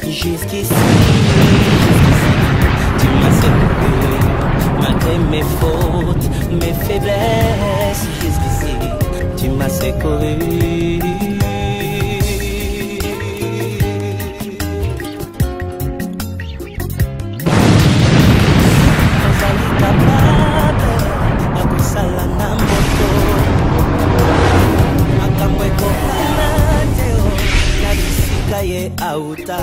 Jusqu'ici, tu m'as secouru, malgré mes fautes, mes faiblesses. Jusqu'ici, tu m'as secouru. Ozali capable, akosala na moto, makambo ekokana te na bisika ye auta.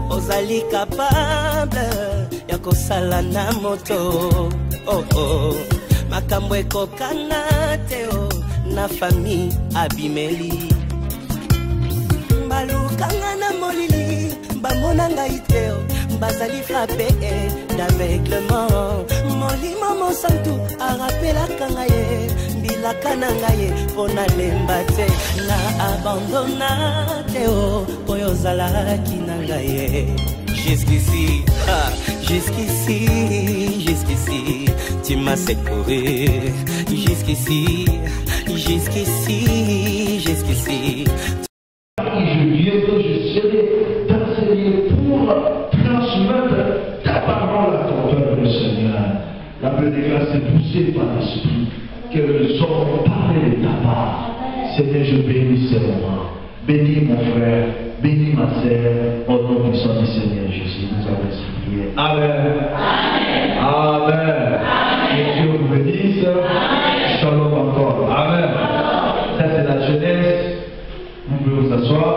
Ozali capable ya kosala na moto, oh oh, makambo ekokana te na famille abimeli. Balukanga na molili bamona ngai te bazali frappé d'aveuglement. Molimo mosantu arapelaka ngai mbilaka na ngai mpo nalemba te na abandona te oyo ozalaki na ngai. Jusqu'ici, jusqu'ici, jusqu'ici, tu m'as secouru. Jusqu'ici, jusqu'ici, jusqu'ici. Je viens que je serai d'enseigner pour transmettre ta parole à ton peuple, Seigneur. La paix de grâce est poussée par l'Esprit, que les hommes parlent de ta part. Seigneur, je bénis ce moment. Bénis mon frère, bénis ma sœur, au nom puissant du Seigneur Jésus. Nous avons prié. Amen. Amen. Que Dieu vous bénisse. Shalom encore. Amen. Ça c'est la jeunesse. Vous pouvez vous asseoir.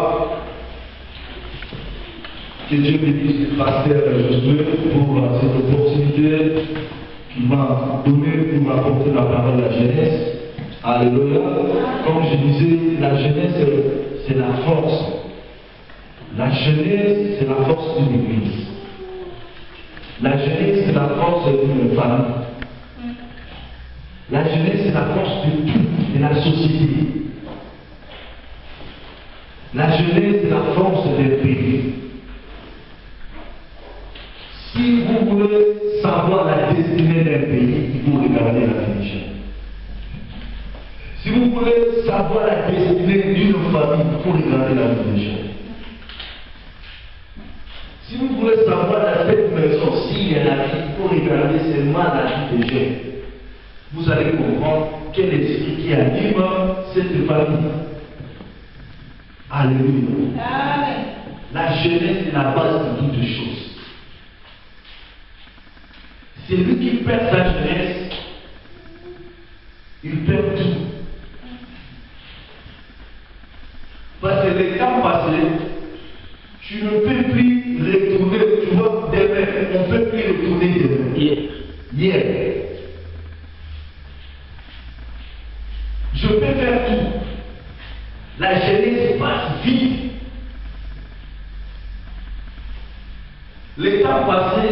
Que Dieu bénisse le pasteur Josué pour cette opportunité qu'il m'a donnée pour apporter la parole à la jeunesse. Alléluia. Comme je disais, la jeunesse, c'est la force. La jeunesse, c'est la force d'une église. La jeunesse, c'est la force d'une famille. La jeunesse, c'est la force de tout, de la société. La jeunesse, c'est la force des pays. Si vous voulez savoir la destinée d'un pays, il faut regarder la religion. Si vous voulez savoir la destinée d'une famille, il faut regarder la religion. Si vous voulez savoir la cette maison, s'il y a la vie, il faut regarder seulement la vie des jeunes. Vous allez comprendre quel esprit qui anime cette famille. Alléluia. Amen. La jeunesse est la base de toutes choses. Celui qui perd sa jeunesse, il perd tout. Parce que le temps passé, tu ne peux plus retourner, tu vois, demain, on ne peut plus retourner demain. Hier. Je peux faire tout. La jeunesse passe vite. Le temps passé,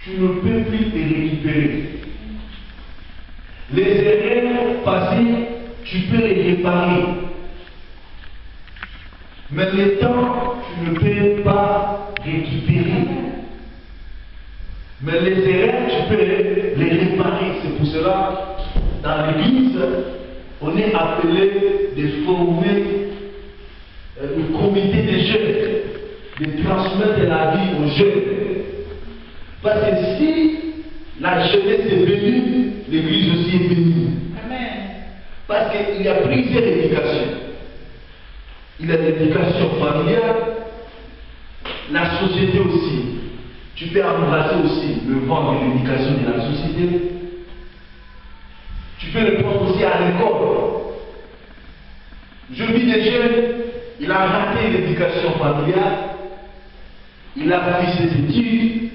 tu ne peux plus te récupérer. Les erreurs passées, tu peux les réparer. Mais le temps, tu ne peux pas récupérer. Mais les erreurs, tu peux les réparer. C'est pour cela, dans l'église, on est appelé de former le comité des jeunes, de transmettre la vie aux jeunes. Parce que si la jeunesse est bénie, l'église aussi est bénie. Amen. Parce qu'il y a plusieurs éducations. Il y a l'éducation familiale, la société aussi. Tu peux embrasser aussi le vent de l'éducation de la société. Tu peux le prendre aussi à l'école. Je vis des jeunes, il a raté l'éducation familiale, il a fait ses études,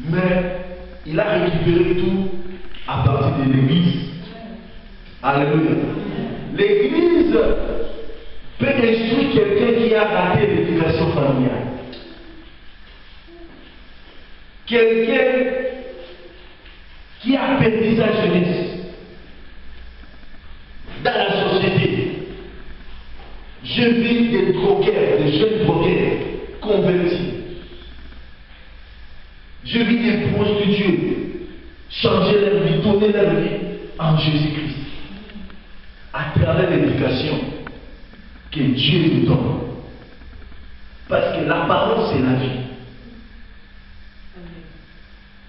mais il a récupéré tout à partir de l'église. Alléluia. L'église peut instruire quelqu'un qui a raté l'éducation familiale. Quelqu'un qui a perdu sa jeunesse dans la société. Je vis des drogueurs, des jeunes drogueurs convertis. Je vis des prostituées changer leur vie, donner leur vie en Jésus-Christ. À travers l'éducation. que Dieu nous donne. Parce que la parole, c'est la vie.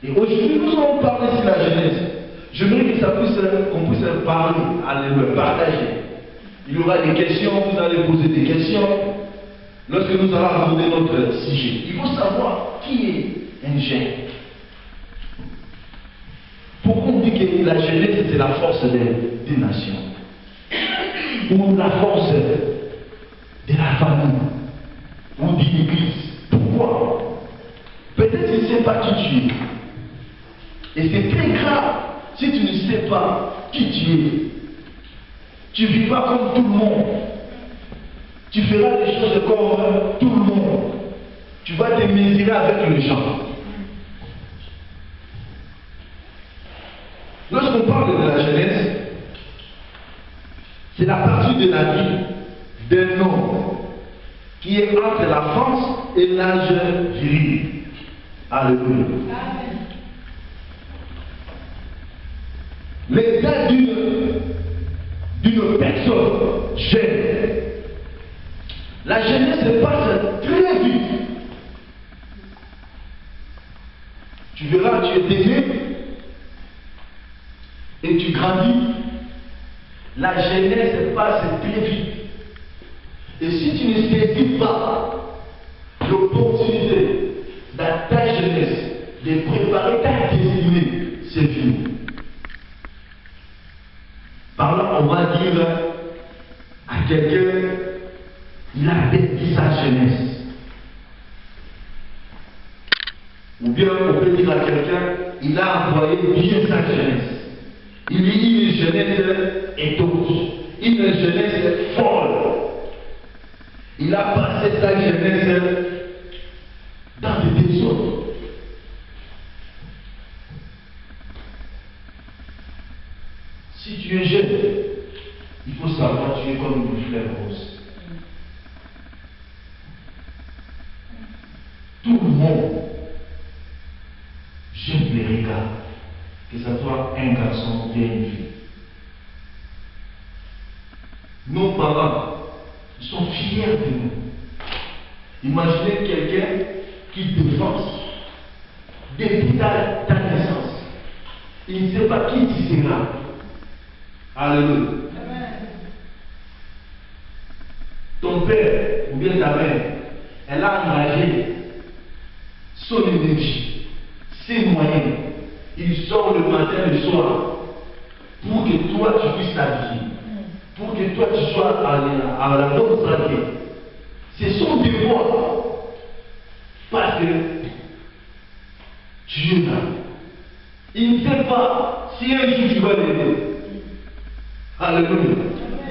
Et aujourd'hui, nous allons parler sur la Genèse. J'aimerais qu'on puisse parler, aller le partager. Il y aura des questions, vous allez poser des questions. Lorsque nous allons aborder notre sujet, il faut savoir qui est un gène. Pourquoi on dit que la Genèse, c'est la force des nations? Ou la force de la famille? Ou de l'église? Pourquoi? Peut-être tu ne sais pas qui tu es. Et c'est très grave si tu ne sais pas qui tu es. Tu ne vivras comme tout le monde. Tu feras des choses comme tout le monde. Tu vas te mesurer avec les gens. Lorsqu'on parle de la Genèse, c'est la partie de la vie d'un homme qui est entre la France et l'âge viril. Alléluia. L'état d'une personne jeune. La jeunesse se passe très vite. Tu verras, tu es né et tu grandis. La jeunesse se passe très vite. Et si tu ne saisis pas l'opportunité dans ta jeunesse de préparer ta destinée, c'est fini. Par là, on va dire à quelqu'un, il a perdu sa jeunesse. Ou bien on peut dire à quelqu'un, il a employé bien sa jeunesse. Il y a une jeunesse étonnante, une jeunesse folle. Il a passé sa jeunesse dans le désordre. Si tu es jeune, il faut savoir que tu es comme une fleur rose. Tout le monde, j'aime les regards, que ce soit un garçon ou bien une fille. Nos parents sont fiers de nous. Imaginez quelqu'un qui défense depuis ta naissance. Il ne sait pas qui tu seras. Alléluia. Ton père ou bien ta mère, elle a engagé son énergie, ses moyens. Il sort le matin et le soir pour que toi tu puisses t'habiller, pour que toi tu sois à la bonne santé. C'est son devoir. Parce que tu es là. Il ne sait pas si un jour tu vas l'aider. Alléluia.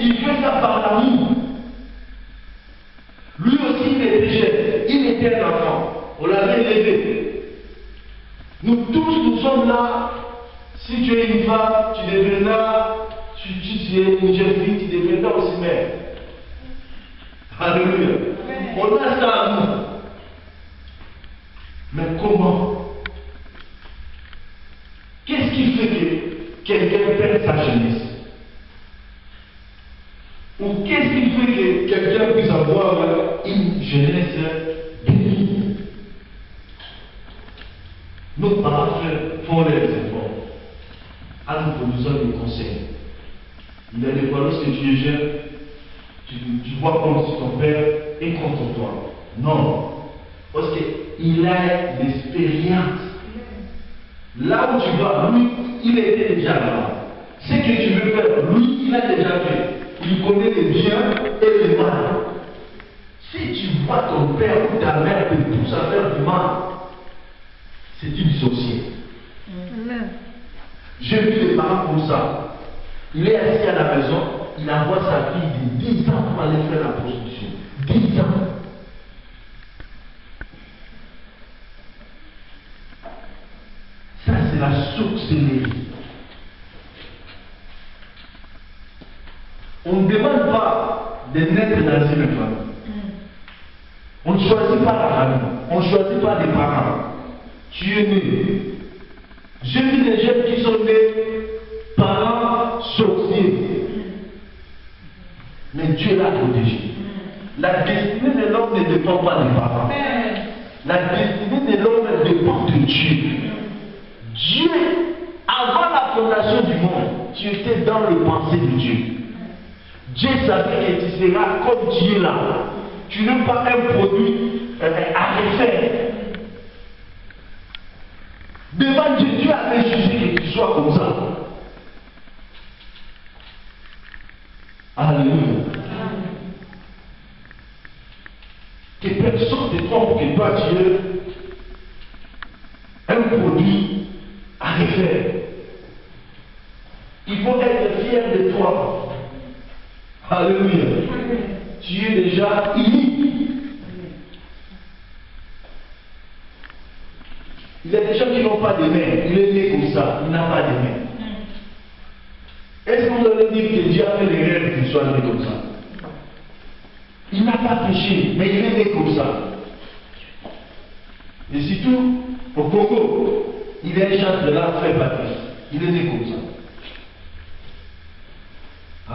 Il fait ça par l'amour. Lui aussi, il était jeune. Il était un enfant. On l'avait élevé. Nous tous, nous sommes là. Si tu es une femme, tu deviendras. Si tu es une jeune fille, tu deviendras aussi mère. Alléluia. On a ça à nous. Mais comment? Qu'est-ce qui fait que quelqu'un perd sa jeunesse? Ou qu'est-ce qui fait que quelqu'un puisse avoir une jeunesse bénie? Nos parents font les efforts. À nous produisons des conseils. Il y a des fois, lorsque tu es jeune, tu vois comme si ton père est contre toi. Non. Parce qu'il a l'expérience. Là où tu vas, lui, il était déjà là. Ce que tu veux faire, lui, il a déjà fait. Il connaît les biens et les mal. Si tu vois ton père ou ta mère te pousse à faire du mal, c'est une sorcière. J'ai vu les parents comme ça. Il est assis à la maison, il envoie sa fille de 10 ans pour aller faire la prostitution. 10 ans. Ça, c'est la sorcellerie. On ne demande pas de naître dans une famille. On ne choisit pas la famille. On ne choisit pas les parents. Tu es né. J'ai vu des jeunes qui sont nés parents sorciers. Mais Dieu l'a protégé. La destinée de l'homme ne dépend pas des parents. La destinée de l'homme dépend de Dieu. Dieu, avant la fondation du monde, tu étais dans le pensée de Dieu. Dieu savait que tu seras comme tu es là. Tu n'es pas un produit à refaire. Devant Dieu, Dieu avait jugé que tu sois comme ça. Alléluia. Que personne ne te trompe que toi tu es un produit à refaire. Il faut être fier de toi. Alléluia. Tu es déjà unique. Il y a des gens qui n'ont pas de mains. Il est né comme ça. Il n'a pas de mains. Est-ce que vous allez dire que Dieu a fait les rêves qu'il soit né comme ça? Il n'a pas péché, mais il est né comme ça. Et surtout, au Congo, il est un chant de la frère Patrice. Il est né comme ça.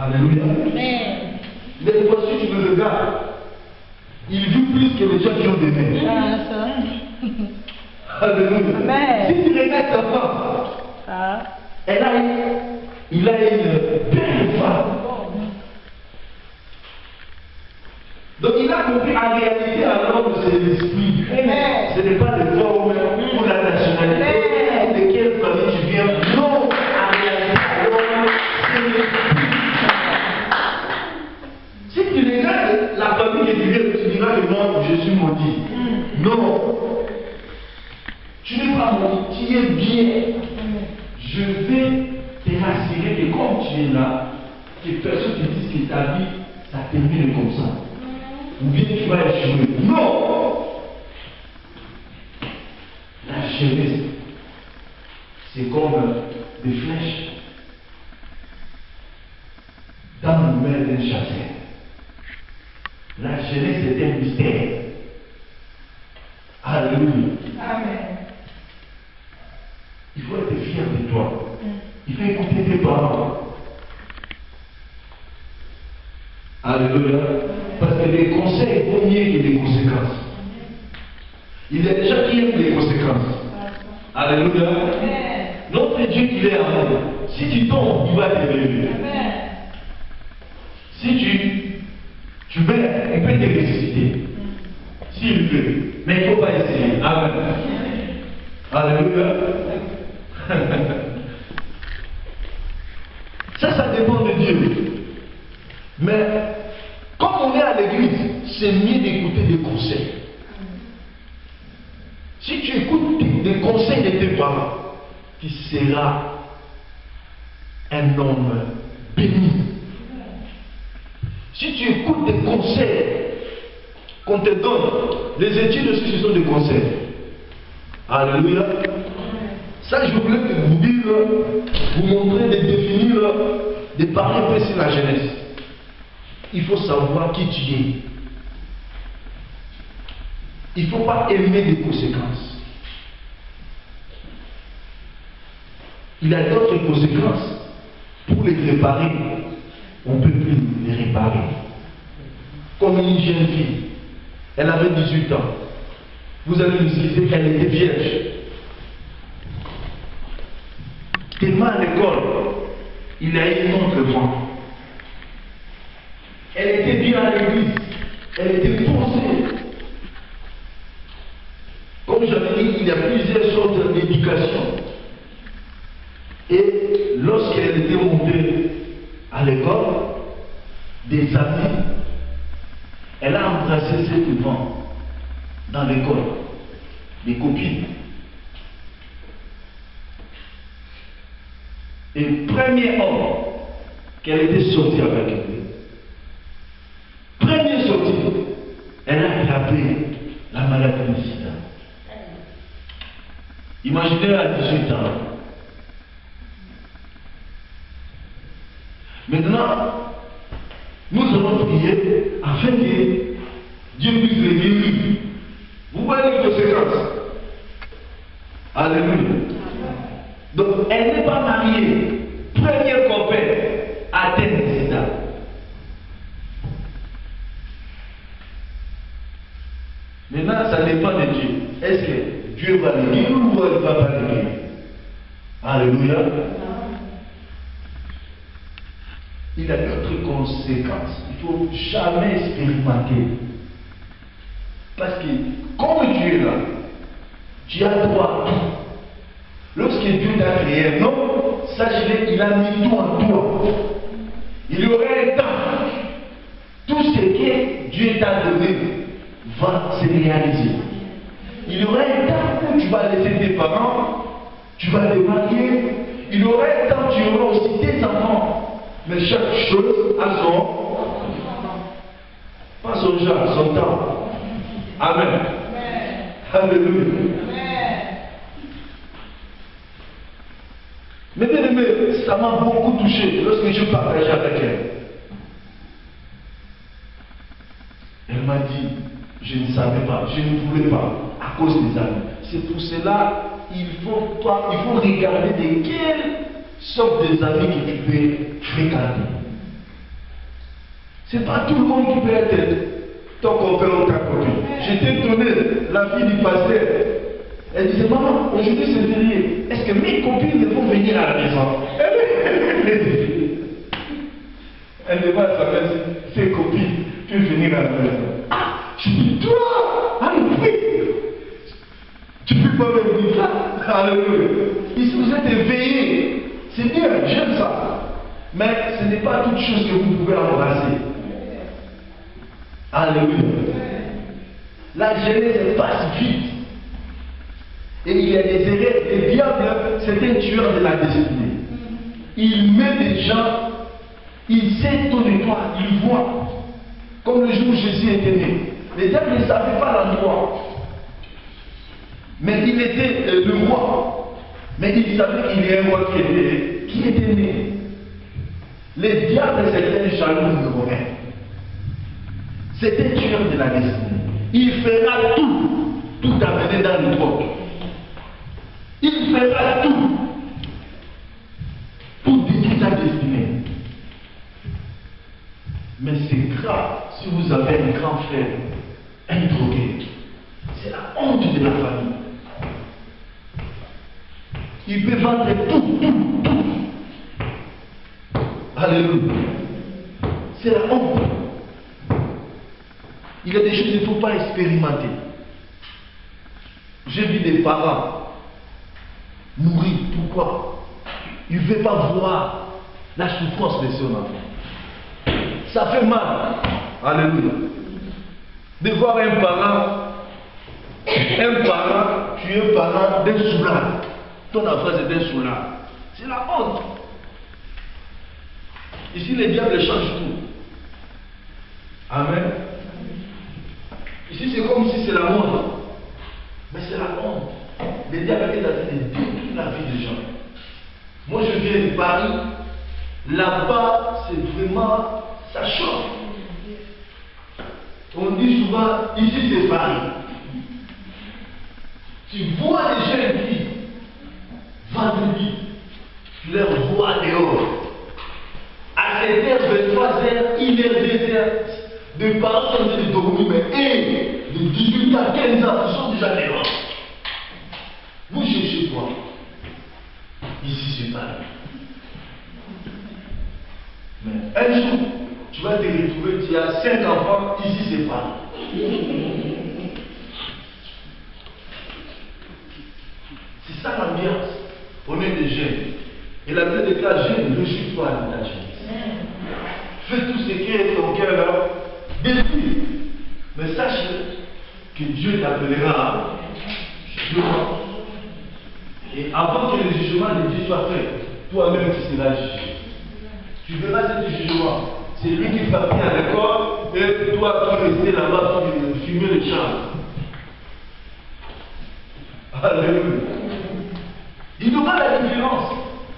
Alléluia. Mais des fois, si tu le regardes, il vit plus que les gens qui ont des mains. Alléluia. Amen. Si tu regardes ta femme, il a une belle femme. Donc il a compris en réalité à l'homme c'est l'esprit. Ce n'est pas le forme ou la nationalité de quelle famille tu viens. Non, en réalité à l'homme c'est l'esprit. Si tu regardes la famille que tu viens, tu diras que non, je suis maudit. Non. Tu n'es pas maudit, tu es bien. Je vais te rassurer que comme tu es là, que personne ne dise que ta vie, ça termine comme ça. Ou bien tu vas échouer. Non! La jeunesse, c'est comme des flèches dans le main d'un chasseur. La jeunesse est un mystère. Alléluia. Amen. Il faut être fier de toi. Il faut écouter tes parents. Alléluia. Parce que les conseils vaut mieux que les conséquences. Il y a des gens qui aiment les conséquences. Alléluia. Notre Dieu, il est amour. Si tu tombes, il va te relever. Si tu meurs, il peut te ressusciter. S'il veut. Mais il ne faut pas essayer. Amen. Alléluia. Ça dépend de Dieu. Mais comme on est à l'église, c'est mieux d'écouter des conseils. Si tu écoutes des conseils de tes parents, tu seras un homme béni. Si tu écoutes des conseils qu'on te donne, les études aussi ce sont des conseils. Alléluia. Ça, je voulais vous dire, vous montrer, de définir, de parler un peu sur la jeunesse. Il faut savoir qui tu es. Il ne faut pas aimer des conséquences. Il y a d'autres conséquences. Pour les réparer, on ne peut plus les réparer. Comme une jeune fille, elle avait 18 ans. Vous allez nous dire qu'elle était vierge. Tellement à l'école, il a eu une autre vent. Elle était bien à l'église. Elle était posée. Comme j'avais dit, il y a plusieurs sortes d'éducation. Et lorsqu'elle était montée à l'école, des amis, elle a embrassé cette vent dans l'école, des copines. Et le premier homme qu'elle était sortie avec lui, première sortie, elle a attrapé la maladie du sida. Imaginez à 18 ans. Maintenant, nous allons prier afin que Dieu puisse les guérir. Vous voyez les conséquences. Alléluia. Donc, elle n'est pas mariée. Premier copain atteint le sida. Maintenant, ça dépend de Dieu. Est-ce que Dieu va le guérir ou il ne va pas le guérir? Alléluia. Il a d'autres conséquences. Il ne faut jamais expérimenter. Parce que, comme tu es là, tu as droit à tout. Lorsque Dieu t'a créé, non, sache-le, il a mis tout en toi. Il y aura un temps. Tout ce que Dieu t'a donné va se réaliser. Il y aura un temps où tu vas laisser tes parents, tu vas les marier. Il y aura un temps où tu auras aussi tes enfants. Mais chaque chose a son, pas son genre, son temps. Amen. Alléluia. Mais bien aimé, ça m'a beaucoup touché lorsque je partageais avec elle. Elle m'a dit, je ne savais pas, je ne voulais pas, à cause des amis. C'est pour cela, il faut regarder de quelle sorte des amis que tu peux fréquenter. C'est pas tout le monde qui peut être ton copain ou ta copine. J'étais étonné, la fille du pasteur. Elle disait, maman, aujourd'hui c'est férié. Est-ce que mes copines vont venir à la maison? Elle demande à sa mère, ses copines peuvent venir à la maison. Ah, je dis, toi, ah oui, tu peux pas me dire ça? Alléluia. Ici vous êtes éveillés. C'est bien, j'aime ça. Mais ce n'est pas toute chose que vous pouvez embrasser. Alléluia. La jeunesse passe vite. Et il y a des erreurs. Le diable, c'est un tueur de la destinée. Il met des gens, il sait ton étoile, il voit. Comme le jour où Jésus était né. Le diable ne savait pas l'endroit. Mais il était le roi. Mais il savait qu'il y a un roi qui était né. Le diable, c'était un jaloux numéro 1. C'est un tueur de la destinée. Il fera tout amener dans le droit. Il fera tout pour détruire ta destinée. Mais c'est grave si vous avez un grand frère, un drogué. C'est la honte de la famille. Il peut vendre tout. Alléluia. C'est la honte. Il y a des choses qu'il ne faut pas expérimenter. J'ai vu des parents mourir. Pourquoi? Il ne veut pas voir la souffrance de son enfant. Ça fait mal. Alléluia. De voir un parent, tu es un parent d'un soulard. Ton enfant c'est un soulard. C'est la honte. Ici, les diables changent tout. Amen. Ici, c'est comme si c'est la mode. Mais c'est la honte. Les diables est en train de détruire la vie des gens. Moi, je viens de Paris. Là-bas, c'est vraiment, ça choque. On dit souvent, ici, c'est Paris. Tu vois les jeunes filles, vendredi, tu les vois dehors. À 7h, 23h, 1h, 2h, de parents sont en train de dormir, mais de 18 à 15 ans, ils sont déjà dehors. Vous cherchez quoi? Ici, c'est Paris. Mais un jour, tu vas te retrouver, tu as 5 enfants, ici, c'est Paris. C'est ça l'ambiance. On est des jeunes. Et la vie de ta jeune, ne suis pas de ta jeune. Fais tout ce qui est ton cœur là, détruis. Mais sache que Dieu t'appellera jugement. Et avant que le jugement de Dieu soit fait, toi-même tu seras jugé. Tu verras ce jugement. C'est lui qui va bien à l'école et toi tu restes là-bas pour fumer le champ. Alléluia. Il y aura la différence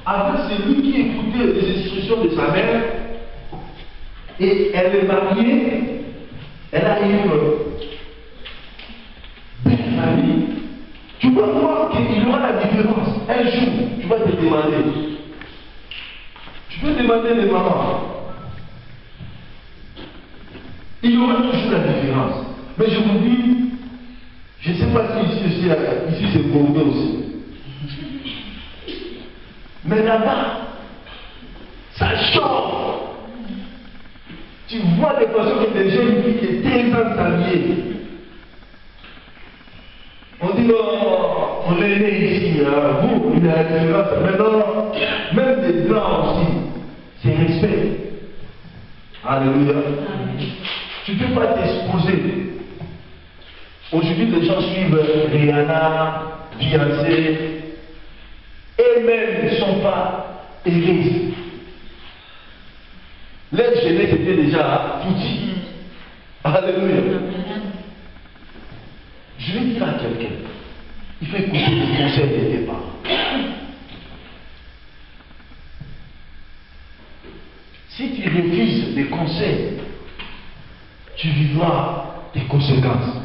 avec celui qui écoutait les instructions de sa mère et elle est mariée, elle a une belle famille. Tu vas voir qu'il y aura la différence. Un jour, tu vas te demander. Tu peux demander les mamans. Il y aura toujours la différence. Mais je vous dis, Je ne sais pas si ici c'est Bordeaux aussi. Mais là-bas, ça chauffe. Tu vois des personnes que des jeunes filles de 15 ans s'habiller. On dit non, on est né ici, vous, il y a la différence. Maintenant, même des blancs aussi, c'est respect. Alléluia. Tu ne peux pas t'exposer. Aujourd'hui, les gens suivent Rihanna, Beyoncé, eux-mêmes ne sont pas aisés. Leur jeunesse était déjà foutie. Alléluia. Je vais dire à quelqu'un, il faut écouter les conseils de tes parents. Si tu refuses des conseils, tu vivras des conséquences.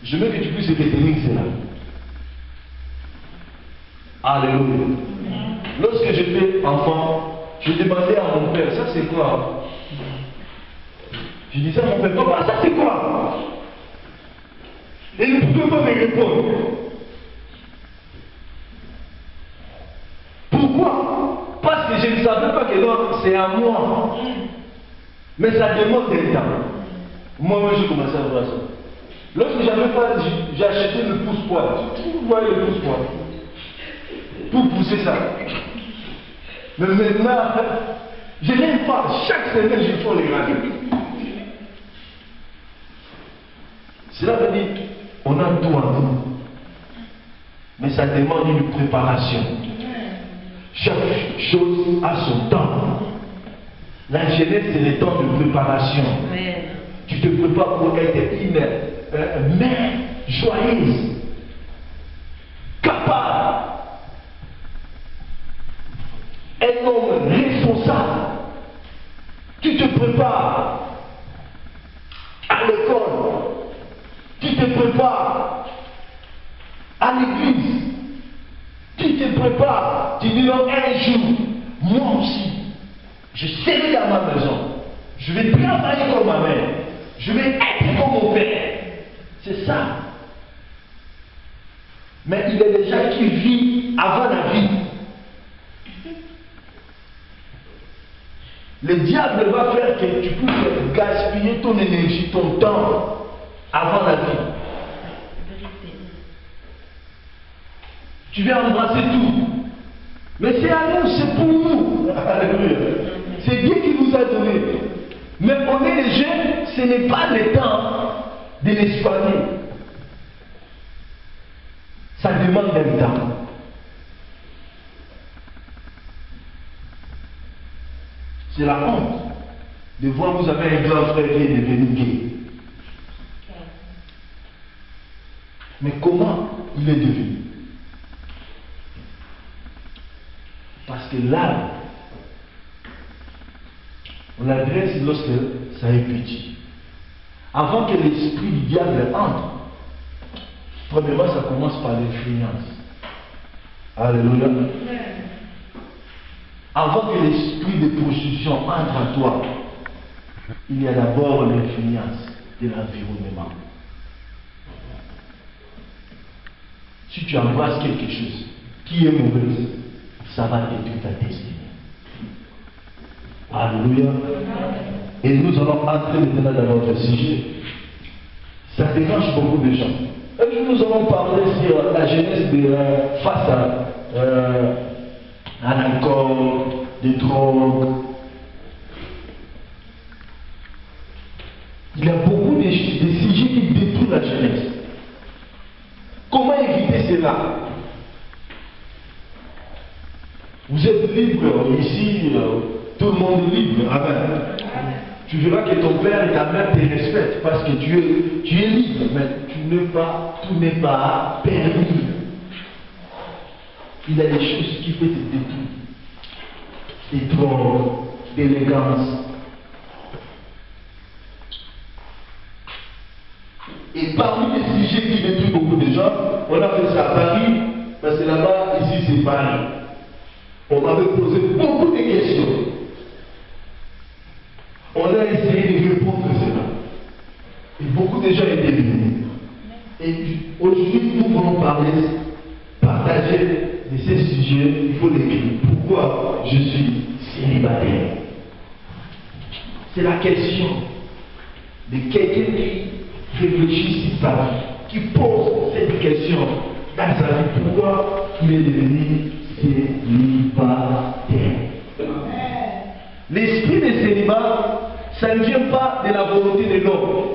Je veux que tu puisses retenir cela. Alléluia. Lorsque j'étais enfant, je demandais à mon père, ça c'est quoi? Je disais à mon père, papa, ça c'est quoi? Et il ne pouvait pas me répondre. Pourquoi? Parce que je ne savais pas que c'est à moi. Mais ça demande un temps. Moi, j'ai commencé à voir ça. Lorsque j'avais pas, j'ai acheté le pousse-poil. Vous voyez le pousse-poil? Pour pousser ça. Mais maintenant, je n'aime pas. Chaque semaine, je fais les radios. Cela veut dire, on a tout en nous. Mais ça demande une préparation. Chaque chose a son temps. La jeunesse, c'est le temps de préparation. Tu te prépares pour être une mère joyeuse, capable, un homme responsable. Tu te prépares à l'école, tu te prépares à l'église, tu te prépares, tu dis non, un jour, moi aussi, je serai dans ma maison, je vais travailler comme ma mère, je vais être comme mon père. C'est ça. Mais il y a des gens qui vivent avant la vie. Le diable va faire que tu puisses gaspiller ton énergie, ton temps avant la vie. Tu viens embrasser tout. Mais c'est à nous, c'est pour nous. Alléluia. C'est Dieu qui nous a donné. Mais on est les jeunes, ce n'est pas le temps de l'espaner. Ça demande un temps. C'est la honte de voir vous avez un grand frère qui est devenu gay. Mais comment il est devenu? Parce que l'âme, on l'adresse lorsque ça est petit. Avant que l'esprit du diable entre, premièrement, ça commence par l'influence. Alléluia. Avant que l'esprit de prostitution entre en toi, il y a d'abord l'influence de l'environnement. Si tu embrasses quelque chose qui est mauvais, ça va détruire ta destinée. Alléluia. Et nous allons entrer maintenant dans notre sujet. Ça dérange beaucoup de gens. Et nous allons parler sur la jeunesse face à l'alcool, des drogues. Il y a beaucoup de sujets qui détruisent la jeunesse. Comment éviter cela? Vous êtes libre ici, tout le monde est libre. Amen. Tu verras que ton père et ta mère te respectent parce que tu es libre, mais tout n'est pas permis. Il y a des choses qui peuvent te détruire. Des drogues, d'élégance. Et parmi les sujets qui détruisent beaucoup de gens, on a fait ça à Paris, parce que là-bas, ici c'est Paris. On m'avait posé beaucoup de questions. On a essayé de répondre à cela. Et beaucoup de gens étaient venus. Et aujourd'hui, nous voulons partager de ces sujets. Il faut l'écrire. Pourquoi je suis célibataire? C'est la question de quelqu'un qui réfléchit sur sa vie, qui pose cette question dans sa vie. Pourquoi il est devenu célibataire? L'esprit de célibat, ça ne vient pas de la volonté de l'homme.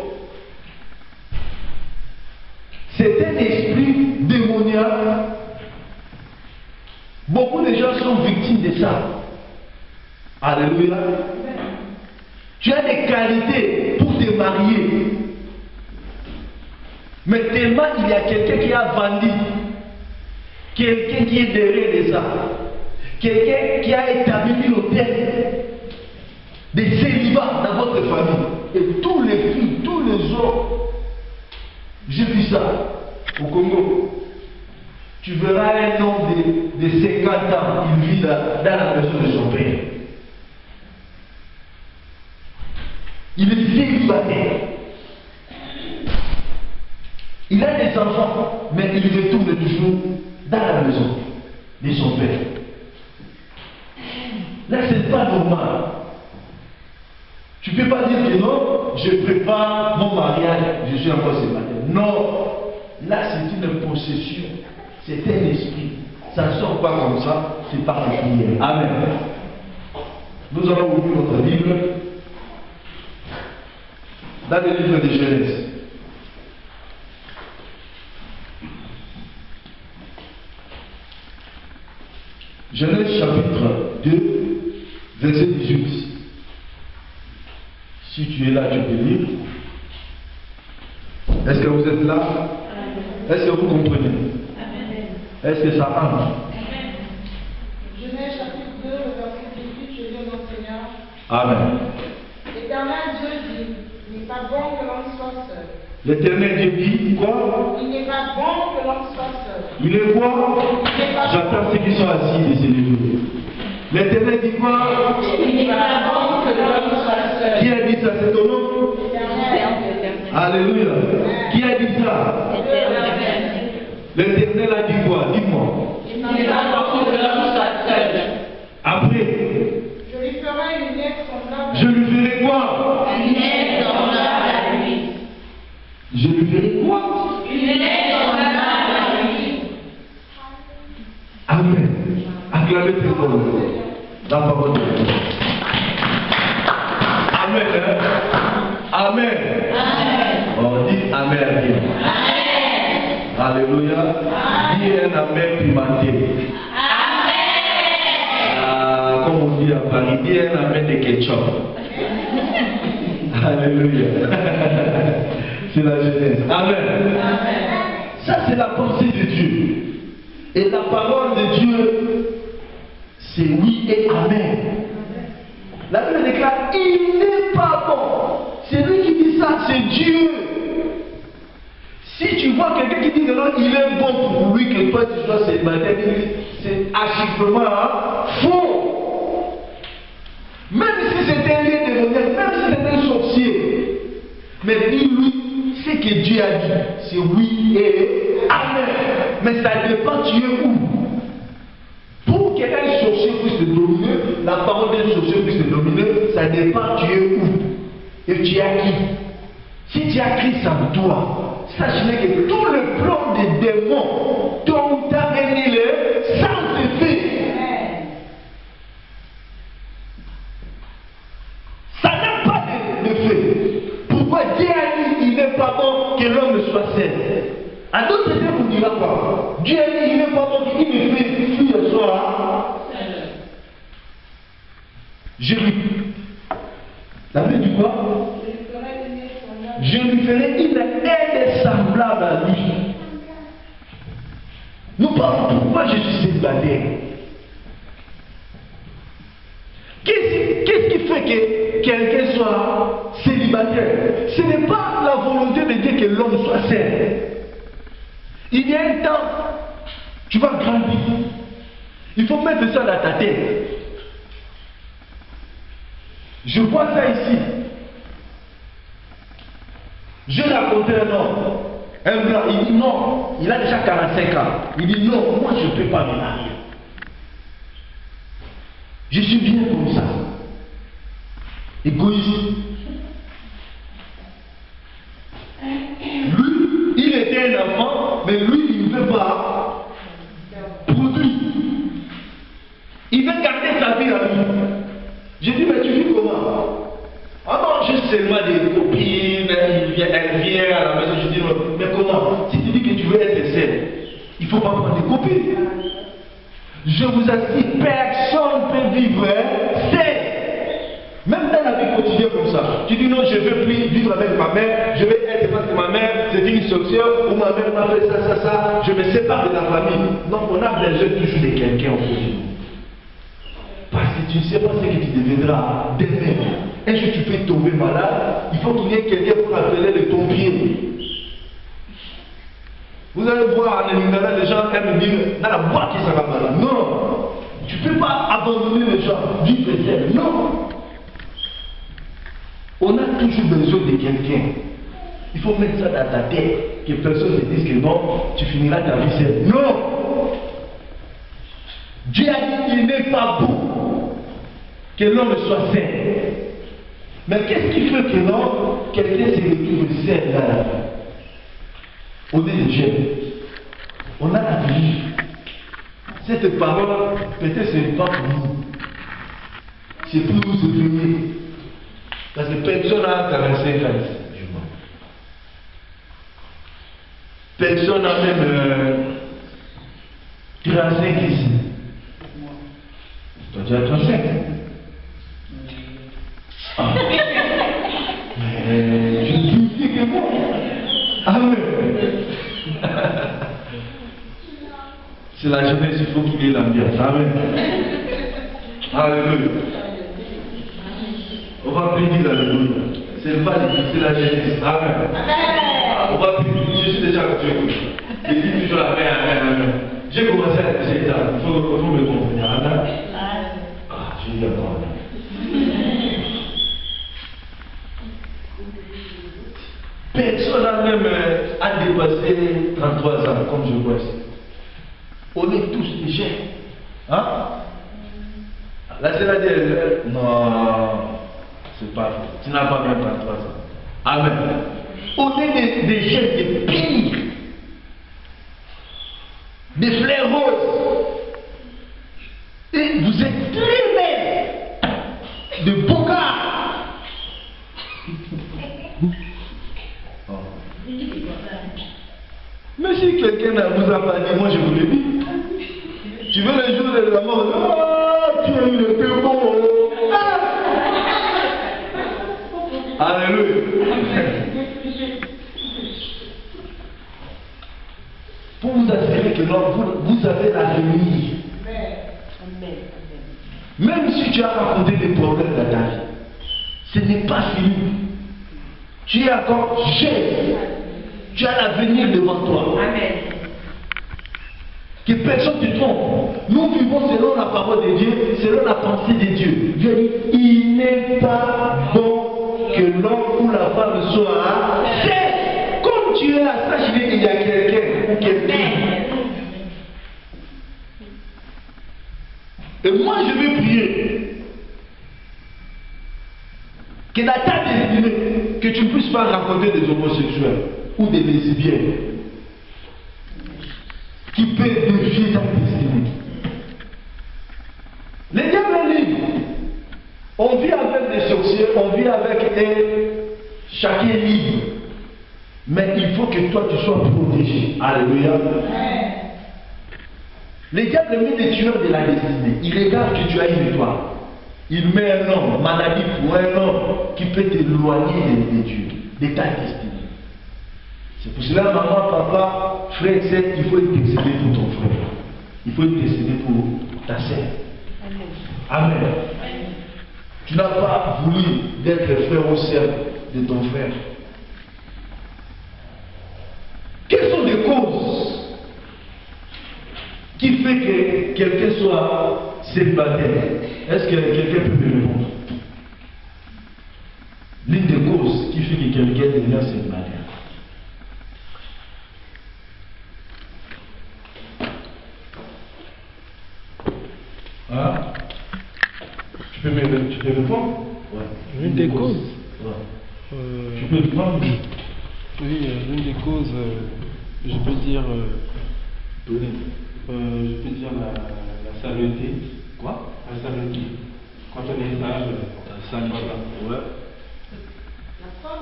C'est un esprit démoniaque. Beaucoup de gens sont victimes de ça. Alléluia. Tu as des qualités pour te marier. Mais tellement il y a quelqu'un qui a vendu, quelqu'un qui est derrière de ça, quelqu'un qui a établi une hôtel de célibat dans votre famille. Et tous les filles, tous les hommes, j'ai vu ça au Congo. Tu verras un homme de 50 ans, il vit dans la maison de son père. Il est célibataire. Il a des enfants, mais il retourne toujours dans la maison de son père. Là, ce n'est pas normal. Tu ne peux pas dire que non, je prépare mon mariage, je suis encore célibataire. Non, là c'est une possession, c'est un esprit. Ça ne sort pas comme ça, c'est par la prière. Amen. Nous allons ouvrir notre Bible dans le livre de Genèse. Genèse chapitre 2, verset 18. Si tu es là, tu peux lire. Est-ce que vous êtes là? Est-ce que vous comprenez? Est-ce que ça entre? Genèse chapitre 2, verset 18, je lis mon Seigneur. Amen. L'Éternel Dieu dit, il n'est pas bon que l'homme soit seul. L'Éternel Dieu dit quoi? Il n'est pas bon que l'homme soit seul. Il est quoi? J'attends ceux qui sont assis et se lever. L'Éternel dit quoi? Il n'est pas bon que l'homme soit seul. Qui a dit ça? C'est ton nom? L'Éternel. Alléluia. Qui a dit ça? L'Éternel a dit quoi? Dis-moi. Il n'est pas bon que l'homme soit seul. Après, Je lui ferai une aide semblable. je lui ferai quoi? Une aide semblable à lui. Je lui ferai quoi? Une aide semblable à lui. Amen. Acclamez très fort la parole de Dieu. Amen. Amen. Oh, dites Amen à Dieu. Alléluia. Dis un Amen pimenté. Comme on dit à Paris, dis un Amen de ketchup. Alléluia. C'est la Genèse. Amen. Ça, c'est la pensée de Dieu. Et la parole de Dieu, c'est oui et amen. La Bible déclare, il n'est pas bon. C'est lui qui dit ça, c'est Dieu. Si tu vois quelqu'un qui dit que non, il est bon pour lui que toi tu sois célibataire, c'est achievement faux. Même si c'était un lien démoniaque, même si c'était un sorcier, mais lui, ce que Dieu a dit, c'est oui et amen. Mais ça dépend, tu es où. Pour qu'un sorcier puisse te dominer, la parole d'un sorcier puisse te dominer, ça dépend, tu es où. Et tu as qui. Si tu as Christ en toi, sache que tout le plan des démons dont tu as venu sans effet. Ça n'a pas d'effet. Pourquoi Dieu a dit qu'il n'est pas bon que l'homme soit seul? À d'autres termes, vous direz quoi? Dieu a dit qu'il n'est pas bon qu'il me fait fuir soit seul. Je lui. La Bible dit quoi? Je lui ferai une aide semblable à lui. Nous parlons pourquoi je suis célibataire. Qu'est-ce qui fait que quelqu'un soit célibataire? Ce n'est pas la volonté de Dieu que l'homme soit seul. Il y a un temps, tu vas grandir. Il faut mettre ça dans ta tête. Je vois ça ici. Je racontais un homme. Un blanc, il dit non, il a déjà 45 ans. Il dit non, moi je ne peux pas me marier. Je suis bien comme ça. Égoïste. Lui, il était un enfant, mais lui, il ne veut pas produire. Il veut garder sa vie à lui. J'ai dit, mais tu vis comment? Ah non, j'ai seulement des copines, elle vient à la maison, je dis non, mais comment? Si tu dis que tu veux être seul, il ne faut pas prendre des copines. Je vous assure, personne ne peut vivre seul. Même dans la vie quotidienne comme ça. Tu dis non, je ne veux plus vivre avec ma mère, je vais être parce que ma mère c'est une sorcière, ou ma mère m'a fait ça, je me sépare de la famille. Non, on a besoin toujours de quelqu'un au fond. Parce que tu ne sais pas ce que tu deviendras demain. Un jour tu peux tomber malade, il faut qu'il y ait quelqu'un pour appeler le pompier. Vous allez voir en Lingala, les gens aiment dire dans la boîte qui sera malade. Non, tu ne peux pas abandonner les gens, vivre seul. Non. On a toujours besoin de quelqu'un. Il faut mettre ça dans ta tête, que personne ne dise que non, tu finiras ta vie seul. Non. Dieu a dit qu'il n'est pas bon que l'homme soit sain. Mais qu'est-ce qui fait que non, quelqu'un se retrouve seul dans la vie? On est des jeunes. On a la vie. Cette parole, peut-être ce n'est pas pour nous. C'est pour nous se prier. Parce que personne n'a 45 ans ici. Personne n'a même 35 ici. Toi, tu as 35. Ah. Mais je suis plus que moi. Amen. C'est la jeunesse, il faut qu'il y ait l'ambiance. Amen. Alléluia. On va bénir l'alléluia. C'est pas l'église, c'est la jeunesse. Amen. On va bénir. Je suis déjà habitué. Je dis toujours amen, amen, amen. J'ai commencé à dire ça. Il faut me comprendre. Amen. Ah, je dis encore amen. Personne n'a même à dépasser 33 ans, comme je vois ici. On est tous des jeunes. Hein? Là, c'est la dire, non, c'est pas vrai. Tu n'as pas même 33 ans. Amen. On est des jeunes de pays, des fleurs roses. Et vous êtes très belles, de beaux gars. Mais si quelqu'un ne vous a pas dit, moi je vous le dis. Tu veux le jour de la mort, oh, tu es le plus beau. Ah. Alléluia. Pour vous assurer que vous avez l'avenir. Même si tu as rencontré des problèmes dans ta vie, ce n'est pas fini. Tu es encore jeune. Tu as l'avenir devant toi. Amen. Que personne ne te trompe. Nous vivons selon la parole de Dieu, selon la pensée de Dieu. Dieu dit, il n'est pas bon que l'homme ou la femme soit seul. Comme tu es à ça, je dis qu'il y a quelqu'un ou quelqu'un. Et moi je vais prier que dans ta destinée, que tu ne puisses pas rencontrer des homosexuels ou des lesbiennes qui peuvent défier ta destinée. Les diables est libre. On vit avec des sorciers, on vit avec eux, chacun est libre. Mais il faut que toi tu sois protégé. Alléluia. Les diables mettent des tueurs de la destinée. Ils regardent que tu as une étoile. Il met un homme, maladie pour un homme qui peut t'éloigner de Dieu, de ta destinée. C'est pour cela, maman, papa, frère, etc., il faut intercéder pour ton frère. Il faut intercéder pour ta sœur. Amen. Amen. Tu n'as pas voulu d'être frère ou sœur de ton frère. Quelles sont les causes qui fait que quelqu'un soit célibataire? Est-ce que quelqu'un peut me répondre? L'une des causes qui fait que quelqu'un devient célibataire. Hein? Tu peux répondre? Ouais. L'une des causes. Ouais. Tu peux répondre? Oui, l'une des causes, je peux dire, je peux dire la saleté. Quoi? La saleté. Quand on est sale, Sale. Ouais.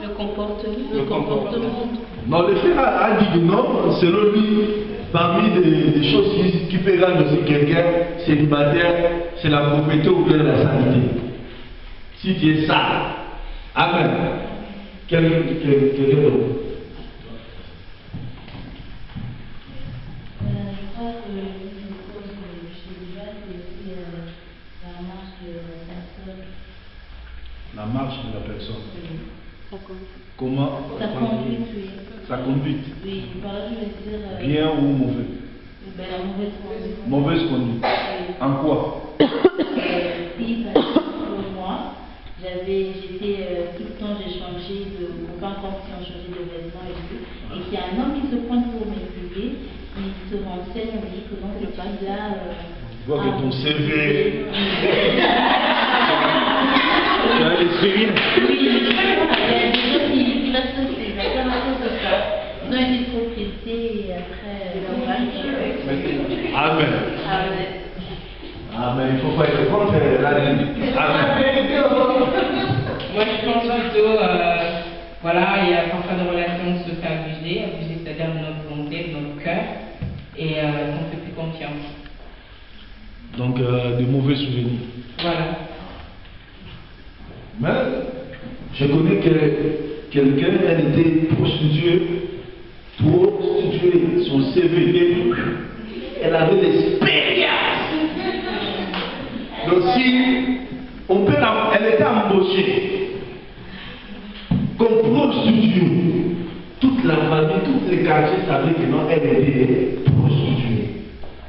Le comportement. Non, le frère a dit que non, selon lui, parmi des choses qui peuvent rendre aussi quelqu'un célibataire, c'est la propriété ou bien la sanité. Si tu es sale, amen. Quelqu'un d'autre? Je crois que une cause chez les jeunes, c'est aussi la marche de la personne. La marche de la personne. Sa conduite. Comment? Sa conduite, oui. Sa conduite. Oui, par là, je veux dire. Bien ou mauvais? Ben, la mauvaise conduite. Mauvaise conduite. Oui. En quoi? Si, par exemple, moi, j'étais tout le temps, j'ai changé aucun compte si on changeait de vêtements et tout. Et qu'il y a un homme qui se pointe pour m'épouser, il se renseigne, on dit que donc le candidat. Tu vois que ton CV. Tu as l'esprit. Oui, il y a des gens qui restent célibataires à cause de ça. Ils ont été trop pressés et après, leur mari. Amen. Amen. Il ne faut pas être contre la Amen. Moi, je pense plutôt, voilà, il y a parfois des relations qui se fait abuser, c'est-à-dire de notre volonté, de notre cœur, et qu'on ne fait plus confiance. Donc, de mauvais souvenirs. Voilà. Mais, je connais quelqu'un, elle était prostituée, son CV, elle avait l'expérience. Donc, si elle était embauchée comme prostituée, toute la famille, tous les quartiers savaient que non, elle était prostituée.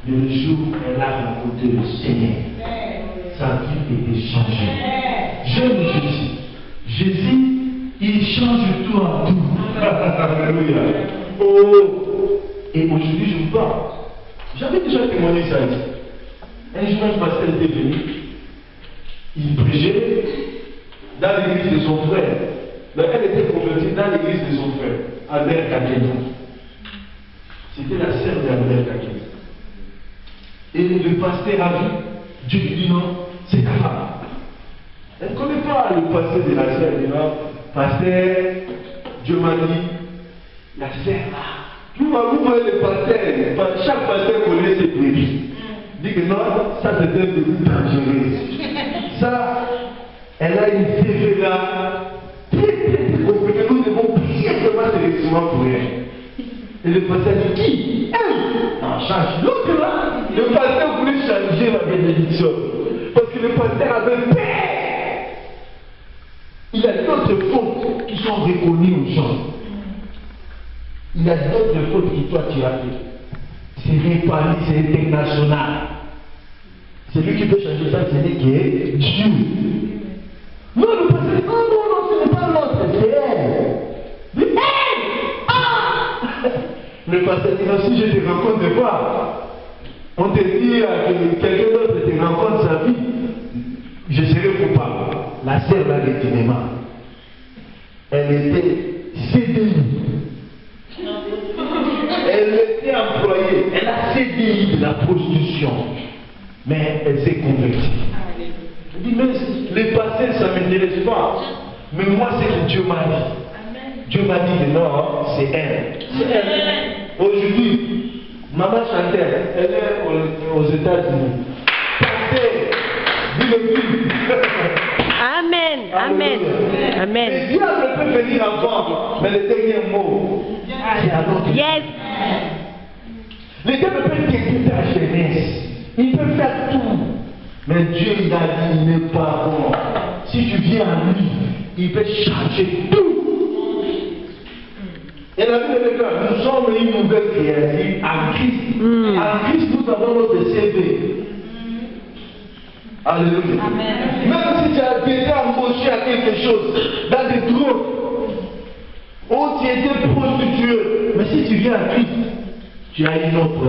Mais le jour où elle a rencontré le Seigneur, sa vie était changée. J'aime Jésus. Jésus, il change tout en tout. Alléluia. Oh. Et aujourd'hui, je vous parle. J'avais déjà témoigné ça ici. Un jour, un pasteur était venu. Il prêchait dans l'église de son frère. Donc, elle était convertie dans l'église de son frère, Albert Kakena. C'était la sœur d'Albert Kakena. Et le pasteur a vu. Dieu lui dit non, c'est ta femme. Elle ne connaît pas le passé de la sœur. Elle dit non, pasteur, Dieu m'a dit, la sœur là. Vous voyez le pasteur, chaque pasteur connaît ses brebis. Il dit que non, ça c'est un début dangereux. Ça, elle a une CV là, très compliquée. Nous devons prier seulement sélectionnement pour elle. Et le pasteur dit qui? Elle. Non, change. L'autre là, le pasteur voulait changer la bénédiction. Parce que le pasteur avait peur. Il y a d'autres fautes qui sont reconnues aux gens. Il y a d'autres fautes que toi tu as fait. C'est répandu, c'est international. C'est lui qui peut changer ça, c'est lui qui est Dieu. Non, le pasteur dit non, ce n'est pas l'autre, c'est elle. Mais elle! Ah! Le pasteur dit non, si je te rencontre pas, on te dit que quelqu'un d'autre te rencontre sa vie, je serai coupable. La sœur là de cinéma, elle était CDI. Elle était employée, elle a CDI de la prostitution, mais elle s'est convertie. Je dis, mais le passé, ça ne m'intéresse pas. Mais moi, c'est que Dieu m'a dit. Dieu m'a dit que non, c'est elle. C'est elle. Aujourd'hui, maman Chantel, elle est aux États-Unis. Amen, amen, amen. Le diable peut venir avant, mais le dernier mot, c'est à l'autre. Yes. Le diable peut quitter ta jeunesse. Il peut faire tout. Mais Dieu, il a dit, il n'est pas bon. Si tu viens à lui, il peut changer tout. Et la Bible dit que nous sommes une nouvelle créature en Christ. En Christ, nous avons notre CV. Alléluia. Amen. Même si tu as été embauché à quelque chose, dans des drogues, ou tu étais prostitué, mais si tu viens à Christ, tu as une autre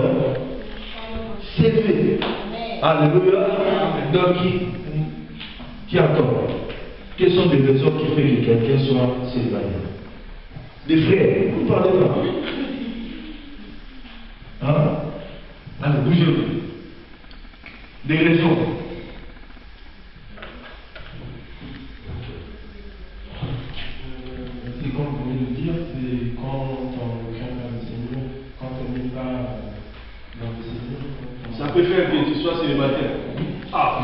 CV. Alléluia. donc qui a tort? Quelles sont les raisons qui font que quelqu'un soit célibataire? Des frères, vous ne parlez pas. Hein? Allez, bougez-vous. Des raisons. C'est comme vous venez de dire, c'est quand on craint le Seigneur, quand on n'est pas dans le Seigneur. Ça peut faire que tu sois célibataire. Ah,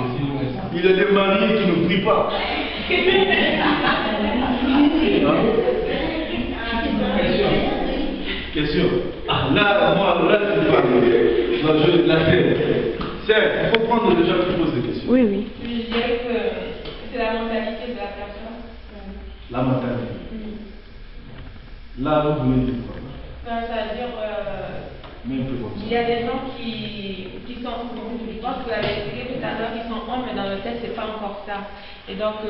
il y a des mariés qui ne prient pas. Question. Ah, là, moi, là, tu parles. Non, je la fais. C'est, il faut prendre les gens qui posent des questions. Oui, oui. Je dirais que c'est la mentalité de la personne. La mentalité. Là, vous voulez dire quoi? C'est-à-dire, Mais un peu comme ça. il y a des gens qui sont, je pense que vous l'avez expliqué tout à l'heure, qui sont hommes, mais dans le tête, c'est pas encore ça. Et donc,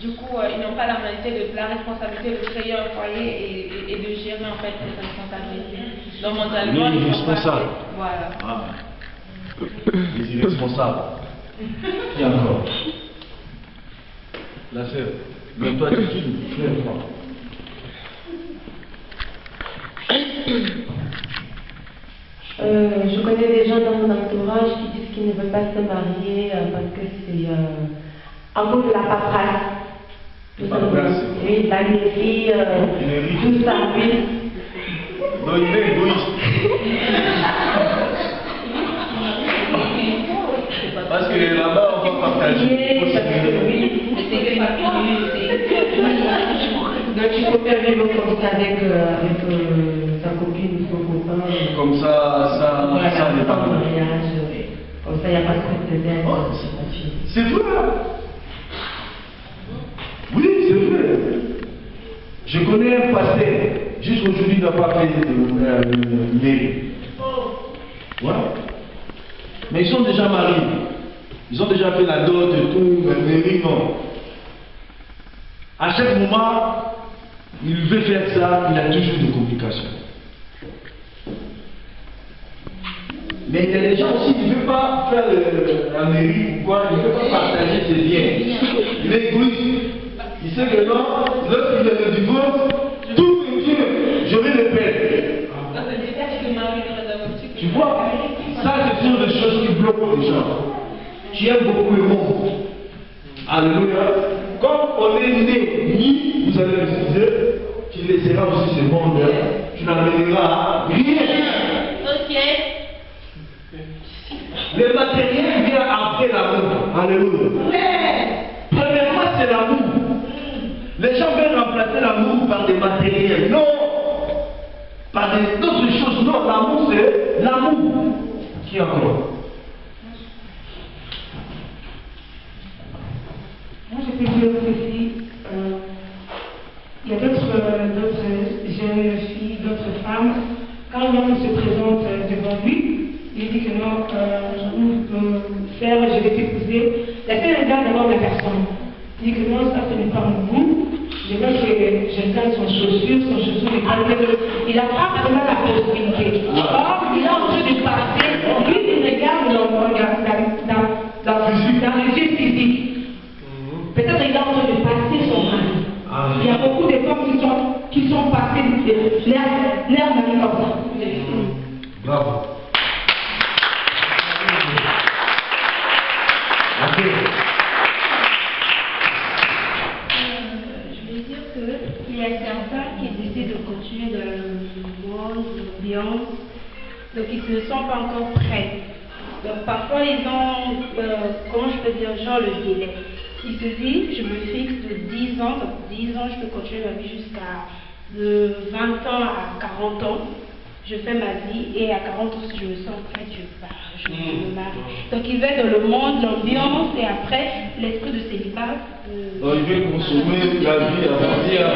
du coup, ils n'ont pas la mentalité de la responsabilité de créer un foyer et de gérer en fait cette responsabilité. Donc, mentalement, Les ils sont irresponsables. pas. Voilà. Ah. Les irresponsables. Qui encore? La sœur. Mais toi, tu dis, frère, moi. Je connais des gens dans mon entourage qui disent qu'ils ne veulent pas se marier parce que c'est à cause de la paperasse. Oui, la mairie, tout ça, oui. Non, il est égoïste. Parce que là-bas, on va partager. Oui, donc il faut faire vivre comme ça avec sa copine ou son copain. Comme ça n'est pas bon. Mariage, comme ça, il n'y a pas de précédent. C'est vrai. Oui, c'est vrai. Je connais un pasteur, jusqu'aujourd'hui, il n'a pas fait de mairie. Ouais. Mais ils sont déjà mariés. Ils ont déjà fait la dot et tout, mais mairie, non. À chaque moment, il veut faire ça, il a toujours des complications. Mais il y a des gens aussi qui ne veulent pas faire la mairie ou quoi, il ne veut pas partager ses biens. Il est égoïste. Il sait que non, lorsqu'il y a le divorce, tout est Dieu, je vais le perdre. Tu vois, ça ce sont des choses qui bloquent les gens. Tu aimes beaucoup le monde. Alléluia. Comme on est né, ni vous allez le dire, tu laisseras aussi ce monde, tu n'amèneras rien. Ok. Le matériel vient après l'amour. Alléluia. Premièrement, c'est l'amour. Les gens veulent remplacer l'amour par des matériels. Non. Par d'autres choses. Non, l'amour, c'est l'amour. Qui encore? Moi, je peux dire aussi, il y a d'autres jeunes filles, d'autres femmes, quand l'homme se présente devant lui, il dit que non, frère, je vais t'épouser. La seule regarde d'abord la personne. Il dit que non, ça ce n'est pas mon goût. Je veux que je regarde son chaussure n'est pas il n'a pas vraiment la possibilité. Or, il est en train de passer, lui, il regarde dans le jeu physique. Peut-être qu'il est en train de passer son mari. Il y a beaucoup de femmes qui sont passées l'air mari comme ça. Bravo. Ok. Je vais dire qu'il y a certains qui décident de continuer dans le monde, l'ambiance, donc ils ne sont pas encore prêts. Donc parfois ils ont, comment je peux dire, genre le délai. Ils se disent, je me fixe de 10 ans, donc 10 ans je peux continuer ma vie jusqu'à de 20 ans à 40 ans. Je fais ma vie et à 40 ans si je me sens prête, je pars, je me marie. Donc ils veulent dans le monde, l'ambiance et après l'esprit de célibat. Donc il veut consommer la vie avant dire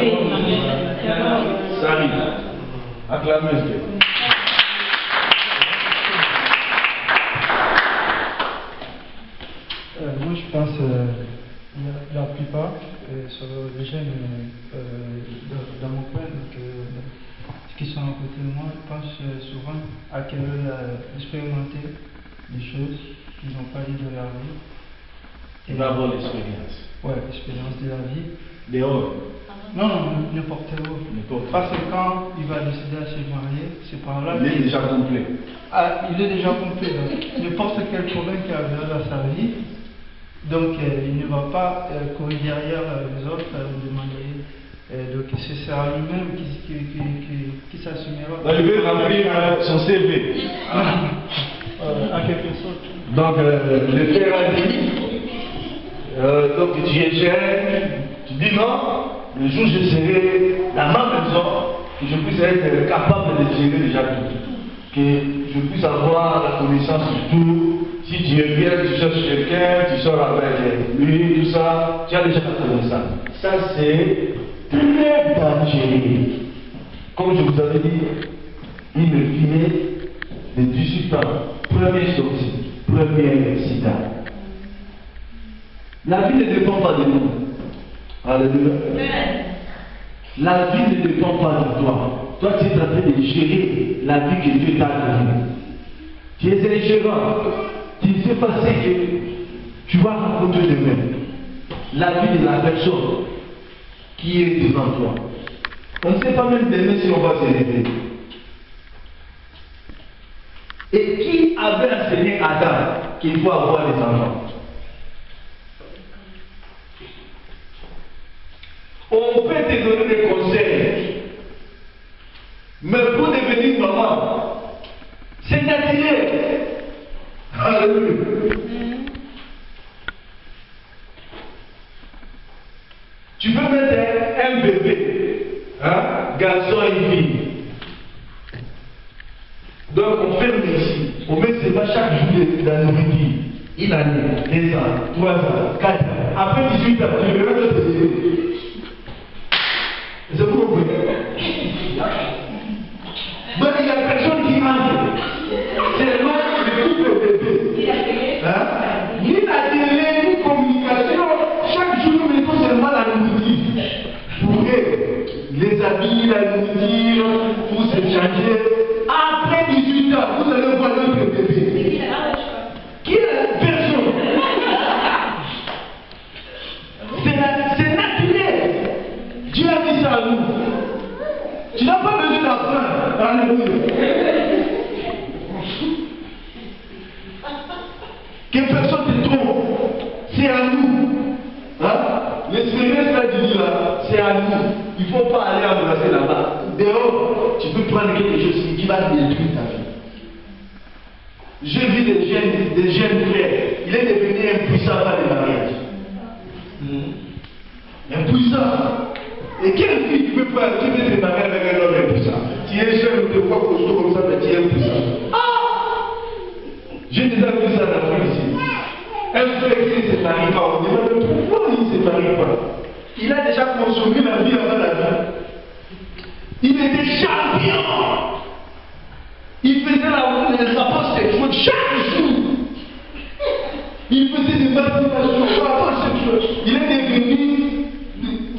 ça arrive. Acclamez Dieu. Moi je pense la plupart sur les jeunes dans mon coin, qui sont à côté de moi, je pense souvent à qu'ils veulent expérimenter des choses qu'ils n'ont pas dit de leur vie. Il va avoir l'expérience. Ouais, l'expérience de la vie. Dehors. Non, n'importe où. Parce que quand il va décider à se marier, c'est par là. Il est déjà complet. Ah, il est déjà complet. N'importe quel problème qu'il a dans sa vie, donc il ne va pas courir derrière les autres demander. Donc c'est à lui-même qui s'assumera. Donc il veut remplir son CV. En quelque sorte. Donc le père a dit, donc tu es jeune, tu dis non, le jour où je serai dans ma maison, que je puisse être capable de gérer déjà tout. Que je puisse avoir la connaissance de tout. Si tu es bien, tu cherches quelqu'un, tu sors avec lui, tout ça, tu as déjà la connaissance. Ça c'est très dangereux. Comme je vous avais dit, une fille de 18 ans, première sortie, premier sida. La vie ne dépend pas de nous. Alléluia. La vie ne dépend pas de toi. Toi, tu es en train de gérer la vie que Dieu t'a donnée. Tu es un gérant. Tu ne sais pas ce que tu vas rencontrer demain. La vie de la personne qui est devant toi. On ne sait pas même demain si on va se lever. Et qui avait enseigné Adam qu'il faut avoir des enfants? On peut te donner des conseils, mais pour devenir maman, c'est naturel. Alléluia. Tu peux mettre un bébé, garçon et fille. Donc on ferme ici, on met ses pas chaque jour de la nourriture. Il a né 2 ans, 3 ans, 4 ans. Après 18 ans, tu verras que c'est bébé. C'est pour vous. Donc il y a personne qui entre. C'est moi qui coupe le bébé. Ni la télé, ni communication. Chaque jour, nous mettons seulement la nourriture. Pour les habits, la nourriture, pour se changer. Après 18 ans, vous allez voir notre bébé. Qui est la personne? C'est naturel. Dieu a dit ça à nous. Tu n'as pas besoin d'apprendre. Alléluia. Que personne ne te trompe. C'est à nous. L'expérience là du là, c'est à nous. Il ne faut pas aller embrasser là-bas. Dehors, tu peux prendre quelque chose qui va détruire ta vie. J'ai vu des jeunes frères. Il est devenu impuissant par le mariage. Impuissant. Et quelle fille tu peux pas te marier avec un homme impuissant? Tu es jeune, tu te vois costaud comme ça, mais tu es impuissant. J'ai déjà vu ça dans la ici. Un frère qui ne se marie pas, on demande pourquoi il ne se marie pas. Il a déjà consommé la vie avant la vie. Il était champion. Il faisait la poste sexuelle chaque jour. Il faisait des manipulations par rapport sexuelle. Il est devenu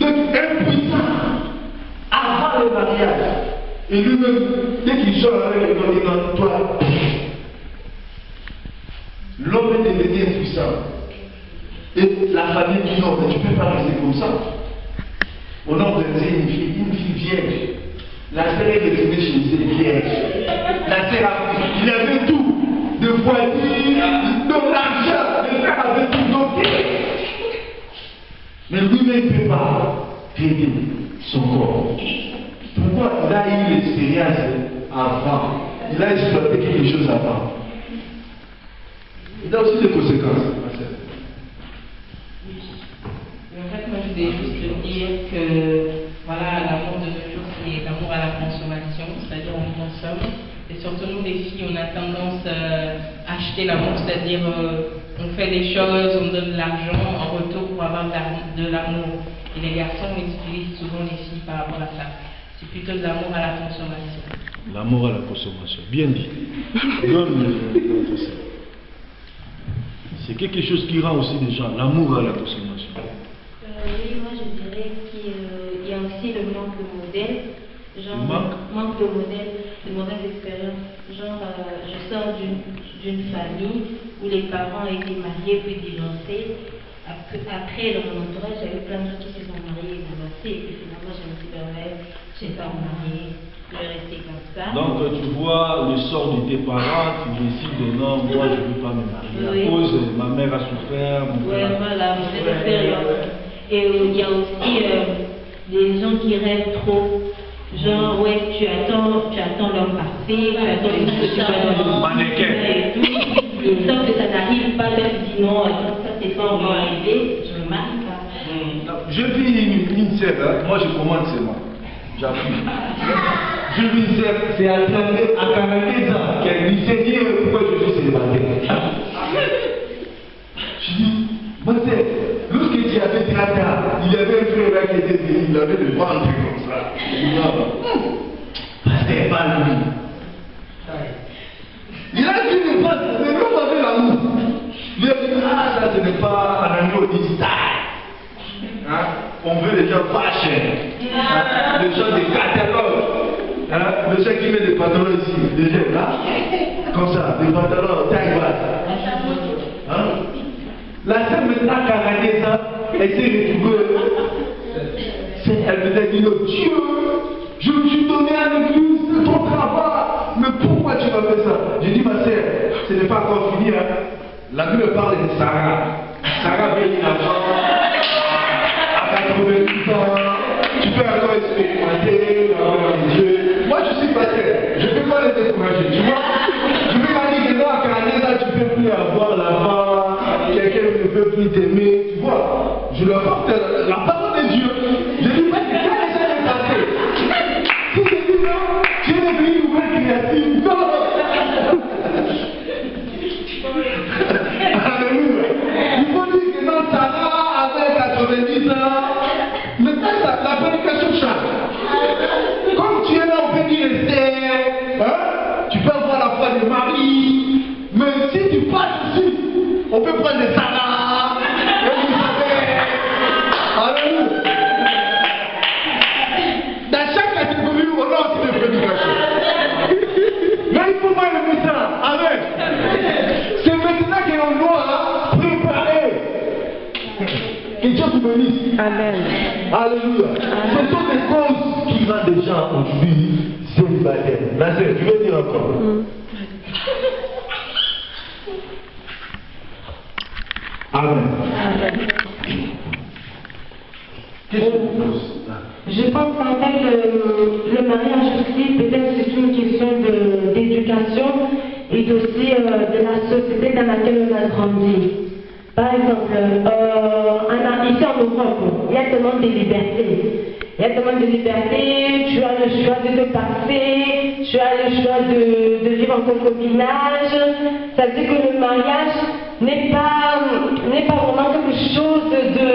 impuissant avant le mariage. Et lui-même, dès qu'il sort avec les gens, il dit toi. L'homme est devenu impuissant. Et la famille dit non, mais tu ne peux pas rester comme ça. On a organisé une fille vierge. La sœur est devenue chez elle vierge. La sœur il avait tout. De voitures, de l'argent, le frère avait tout donné. Mais lui-même ne peut pas traiter son corps. Pourquoi? Il a eu l'expérience avant. Il a exploité quelque chose avant. Il a aussi des conséquences. En fait, moi je voulais juste dire que voilà, l'amour de nos jours, c'est l'amour à la consommation, c'est-à-dire on consomme. Et surtout nous les filles, on a tendance à acheter l'amour, c'est-à-dire on fait des choses, on donne de l'argent en retour pour avoir de l'amour. Et les garçons utilisent souvent les filles par rapport à ça. C'est plutôt de l'amour à la consommation. L'amour à la consommation, bien dit. C'est quelque chose qui rend aussi des gens l'amour à la consommation. Oui, moi je dirais qu'il y a aussi le manque de modèle. Genre, manque de modèle. Le mauvaises expériences. Genre, je sors d'une famille où les parents étaient mariés puis divorcés. Après, dans mon entourage, j'avais plein de gens qui se sont mariés et divorcés. Et puis finalement, je me suis dit, ouais, je ne vais pas me marier, je vais rester comme ça. Donc, tu vois le sort de tes parents, tu décides de non, moi je ne veux pas me marier. Oui. À cause, ma mère a souffert. Ouais, voilà, cette expérience. Et il y a aussi des gens qui rêvent trop. Genre, ouais, tu attends l'homme parfait, tu attends que tu vas dans le mannequin et tout. Et tant que ça n'arrive pas, tu te dis non, ça c'est pas encore arrivé, je ne me marie pas. Je vis une sœur, hein. Moi je commande seulement. J'appuie. Je vis une sœur, c'est à 42 ans qu'elle lui sait dire pourquoi je suis célibataire. Je dis, ma sœur, lorsque tu avais 30 ans, il y avait un frère là qui était venu, il avait le ventre comme ça. Pasteur, pas lui. Il a dit ne pas, c'est l'homme avec l'amour. Il a dit, ah, ça ce n'est pas un ami au digital. Hein? On veut les gens fâchés, hein? Les gens des catalogues, hein? Les gens qui mettent des pantalons ici, des gens là, comme ça, des pantalons taille basse. Hein? La sœur maintenant qui a regardé ça, elle s'est retrouvée. Elle me dit, oh Dieu, je me suis donné à l'église, c'est ton travail, mais pourquoi tu m'as fait ça? J'ai dit, ma sœur, ce n'est pas encore fini. Hein? La Bible me parle de Sarah. Sarah vient une enfant à 88 ans. Tu peux encore expérimenter dans Dieu. Moi, je suis pasteur. Je ne peux pas les décourager. Tu vois? Je ne peux pas dire que non, à 40 ans, tu ne peux plus avoir l'enfant. Quelqu'un ne peut plus t'aimer. Tu vois? Je leur porte la parole de Dieu. Je dis, mais c'est ça les gens sont passés. Si je dis non, je n'ai plus une nouvelle créative. Non! Alléluia. Il faut dire que non, Sarah avait 90 ans. Maintenant, la prédication change. Comme tu es là, on peut dire Esther, hein? Tu peux avoir la foi de Marie. Mais si tu passes ici, on peut prendre des Sarah. Alléluia. Dans chaque catégorie, on a aussi des prédications. Mais il faut pas aimer ça. Amen. C'est maintenant qu'on doit préparer. Que Dieu te bénisse. Amen. Alléluia. Ce sont des causes qui rendent les gens aujourd'hui célibataires. La sœur, tu veux dire encore? Amen. Qu'est-ce que tu penses? Je pense qu'en fait, le mariage aussi, peut-être c'est une question d'éducation et aussi de la société dans laquelle on a grandi. Par exemple, ici en Europe, il y a tellement de liberté. Il y a tellement de liberté, tu as le choix de te passer, tu as le choix de vivre en concubinage. Ça veut dire que le mariage n'est pas vraiment quelque chose de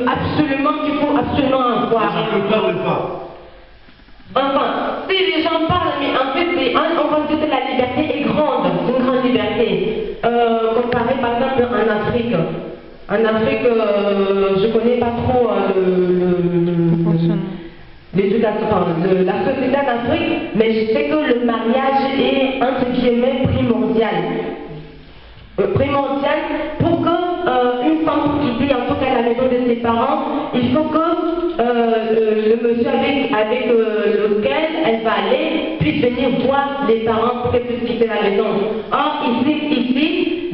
absolument qu'il faut absolument avoir. Je ne parle pas. Enfin, si les gens parlent, mais en fait, on va dire que la liberté est grande, c'est une grande liberté. Comparé par exemple en Afrique. En Afrique, je ne connais pas trop l'éducation, la société en Afrique, mais je sais que le mariage est entre guillemets primordial. Primordial pour qu'une femme qui vit en tout cas à la maison de ses parents, il faut que le monsieur avec lequel elle va aller puisse venir voir les parents pour qu'elle puisse quitter la maison. Or, ici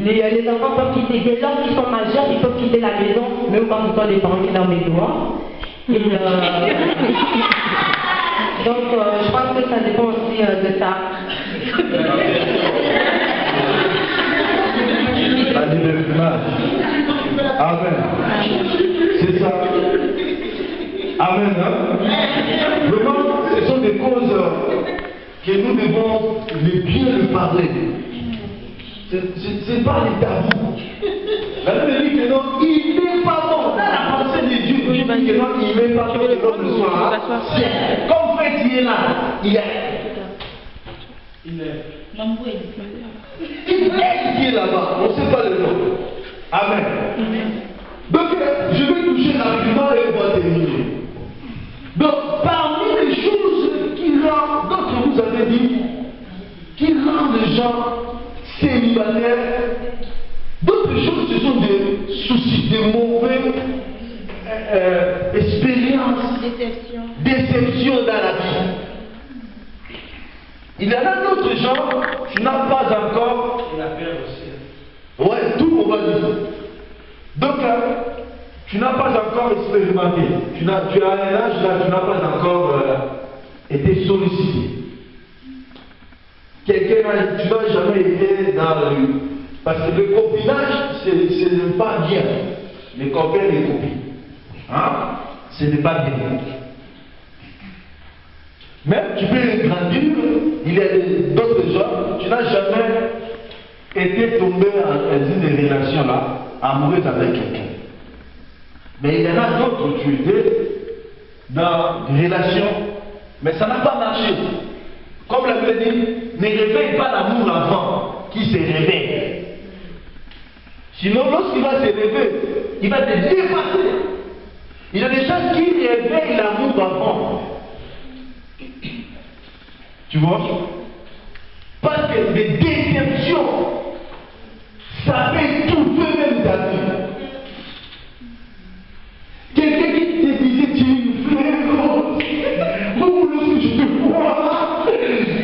les enfants peuvent quitter. Dès lors qu'ils sont majeurs, ils peuvent quitter la maison, même quand ce sont les parents qui leur mettent dehors. Donc, je pense que ça dépend aussi de ça. La liberté. Amen. C'est ça. Amen. Hein? Vraiment, ce sont des causes que nous devons bien le parler. C'est pas les tabous. La Bible dit que non, il n'est pas bon. La pensée de Dieu dit que non, il n'est pas bon que l'homme soit. Comme fait, il est là. Il est là-bas. On ne sait pas le nom. Amen. Donc, je vais toucher rapidement et on va terminer. Donc, parmi les choses qui rendent, donc vous vous avez dit, qui rend les gens célibataires. D'autres choses, ce sont des soucis, des mauvaises expériences, déceptions dans la vie. Il y en a d'autres gens qui n'ont pas encore. Et la paix aussi. Ouais, tout on va dire. Donc, tu n'as pas encore expérimenté. Tu as un âge là, tu n'as pas encore été sollicité. Quelqu'un, tu n'as jamais été dans le. Parce que le copinage, ce n'est pas bien. Les copains et les copines. Hein? Ce n'est pas bien. Même tu peux grandir, il y a d'autres gens, tu n'as jamais été tombé dans une relation là, amoureuse avec quelqu'un. Mais il y en a d'autres, tu étais dans une relation, mais ça n'a pas marché. Comme la Bible dit, ne réveille pas l'amour avant qui se réveille. Sinon, lorsqu'il va se réveiller, il va te dépasser. Il y a des gens qui réveillent l'amour avant. Tu vois? Parce que les déceptions, ça fait tout même ta vie. Quelqu'un qui te disait tu es une fleur rose, bon, lorsque je te vois,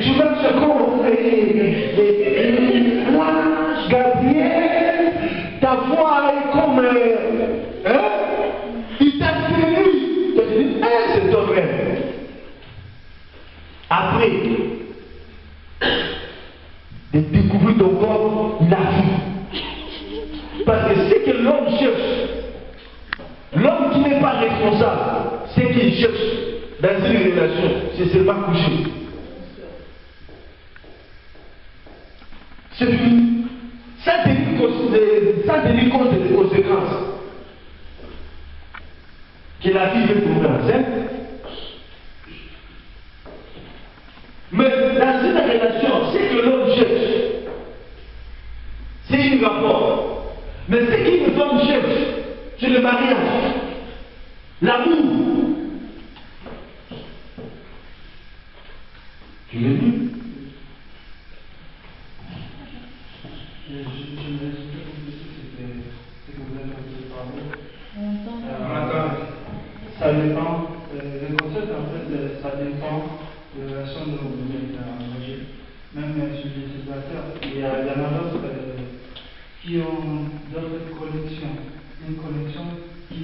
tu vas te comprendre. Gabriel, ta voix est comme. Hein? Il t'a séduit. Tu as dit, c'est toi-même. Après, de découvrir ton corps, la vie. Parce que ce que l'homme cherche, l'homme qui n'est pas responsable, ce qu'il cherche dans une relation, c'est seulement coucher. C'est fini. Ça tenir compte des conséquences. Que la vie veut tomber enceinte. Mais dans une relation, ce que l'homme cherche, c'est un rapport. Mais ce qu'une femme cherche, c'est le mariage, l'amour. Tu l'as vu? Ça dépend. Le concept, en fait, ça dépend de la relation dont vous êtes engagé. Même chez les célibataires, il y en a d'autres qui ont d'autres connexions. Une connexion qui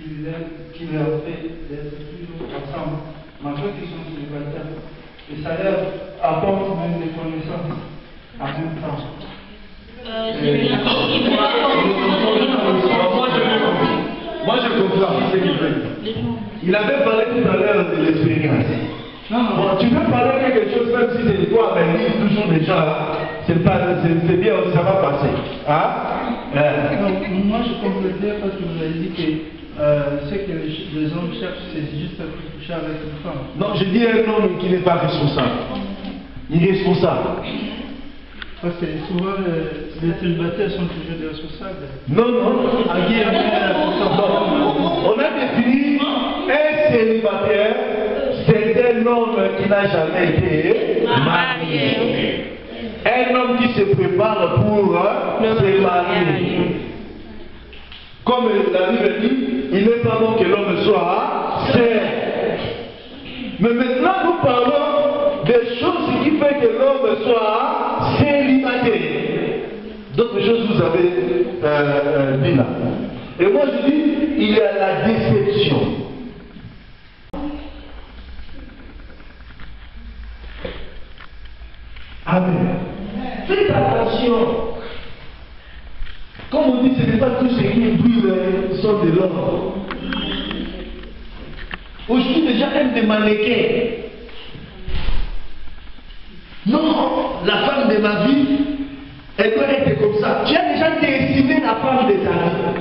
leur fait d'être toujours ensemble, malgré qu'ils sont célibataires. Et ça leur apporte même des connaissances en même temps. Moi je comprends ce qu'il veut dire. Il avait parlé tout à l'heure de l'expérience. Bon, tu peux parler de quelque chose, même si c'est toi, mais dis toujours déjà, c'est bien, ça va passer. Hein? Donc, moi je complétais parce que vous avez dit que ce que les hommes cherchent, c'est juste coucher avec une femme. Non, je dis un homme qui n'est pas responsable. Irresponsable. Parce que souvent les célibataires sont toujours des responsables. Non. On a défini un célibataire, c'est un homme qui n'a jamais été marié. Un homme qui se prépare pour se marier. Comme la Bible dit, il n'est pas bon que l'homme soit seul. Mais maintenant nous parlons des choses qui font que l'homme soit célibataire. D'autres choses vous avez dit là. Et moi je dis, il y a la déception. Amen. Faites attention. Comme on dit, ce n'est pas tout ce qui est brûle sont de l'or. Aujourd'hui, déjà, aime des mannequins. Non, la femme de ma vie, elle doit être comme ça. Tu as déjà dessiné la femme de ta vie.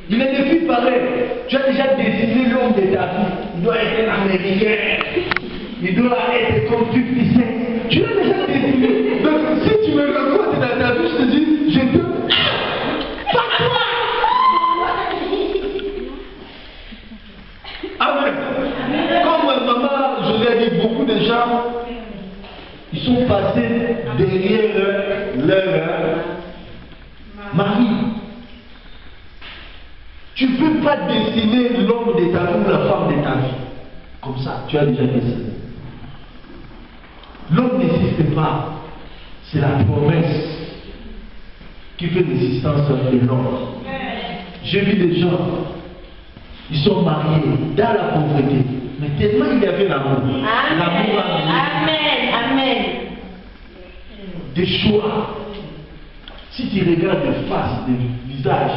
Il est des filles pareilles. Tu as déjà dessiné l'homme de ta vie. Il doit être un américain. Il doit être comme 50 Cent. Tu l'as déjà dessiné. Donc, si tu me rencontres dans ta vie, je te dis, je te. Pas toi! Amen. Comme maman, je lui ai dit, beaucoup de gens, ils sont passés derrière leur mari. Tu ne peux pas dessiner l'homme de ta vie ou la femme de ta vie. Comme ça, tu as déjà dessiné. L'homme n'existe pas. C'est la promesse qui fait l'existence de l'homme. J'ai vu des gens, ils sont mariés dans la pauvreté. Mais tellement il y avait l'amour. L'amour a Amen. Amen. des choix. Si tu regardes de face, de visage,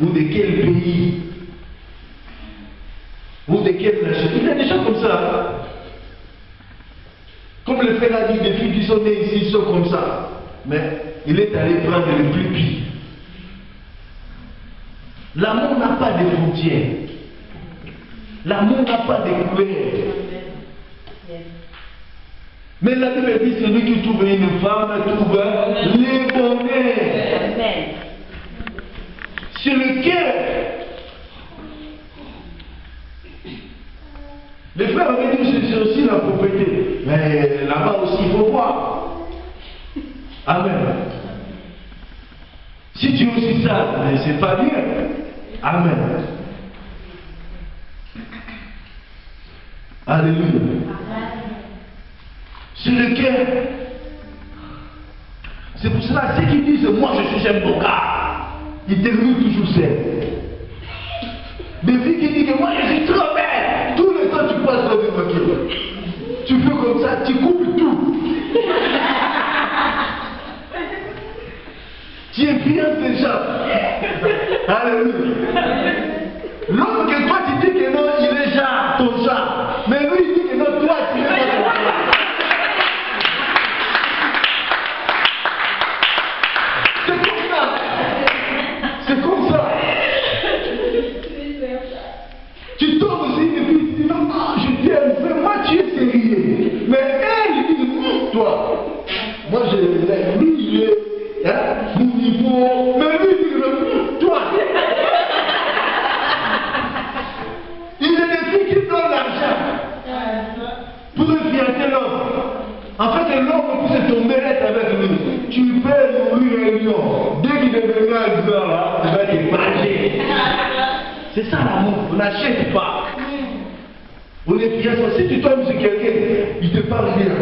ou de quel pays, ou de quelle nation, il y a des gens comme ça. Comme le frère a dit, des filles qui sont nées ici sont comme ça. Mais il est allé prendre le plus pire. L'amour n'a pas de frontières. L'amour n'a pas de couleurs. Mais la Bible dit celui qui trouve une femme trouve le bonheur. C'est le cœur. Les frères avaient dit c'est aussi la propriété. Mais là-bas aussi il faut voir. Amen. Si tu es aussi ça, c'est pas bien. Amen. Alléluia. C'est le cœur. C'est pour cela, ceux qui disent moi je suis un bon gars, ils terminent toujours seul. Des filles qui disent que moi je suis trop belle, tout le temps tu passes dans des voitures. Tu fais comme ça, tu coupes tout. Tu influences les gens. Alléluia. L'homme que toi tu dis que non, il est genre ton genre. Mais lui il dit que non, toi tu n'es pas ton genre. C'est comme ça. C'est comme ça. Tu tombes aussi et puis tu dis non, je t'aime, mais moi tu es sérieux. Mais elle dit toi. Moi je l'aime, lui il est. Mon niveau, mais lui il dit toi. Il y a des filles qui donnent l'argent pour influencer l'homme. En fait, l'homme pour se tomber avec lui. Tu peux nourrir un lion. Dès qu'il devient un lion là, il va te manger. C'est ça l'amour, on n'achète pas. On est fiers. Si tu tombes sur quelqu'un, il te parle bien.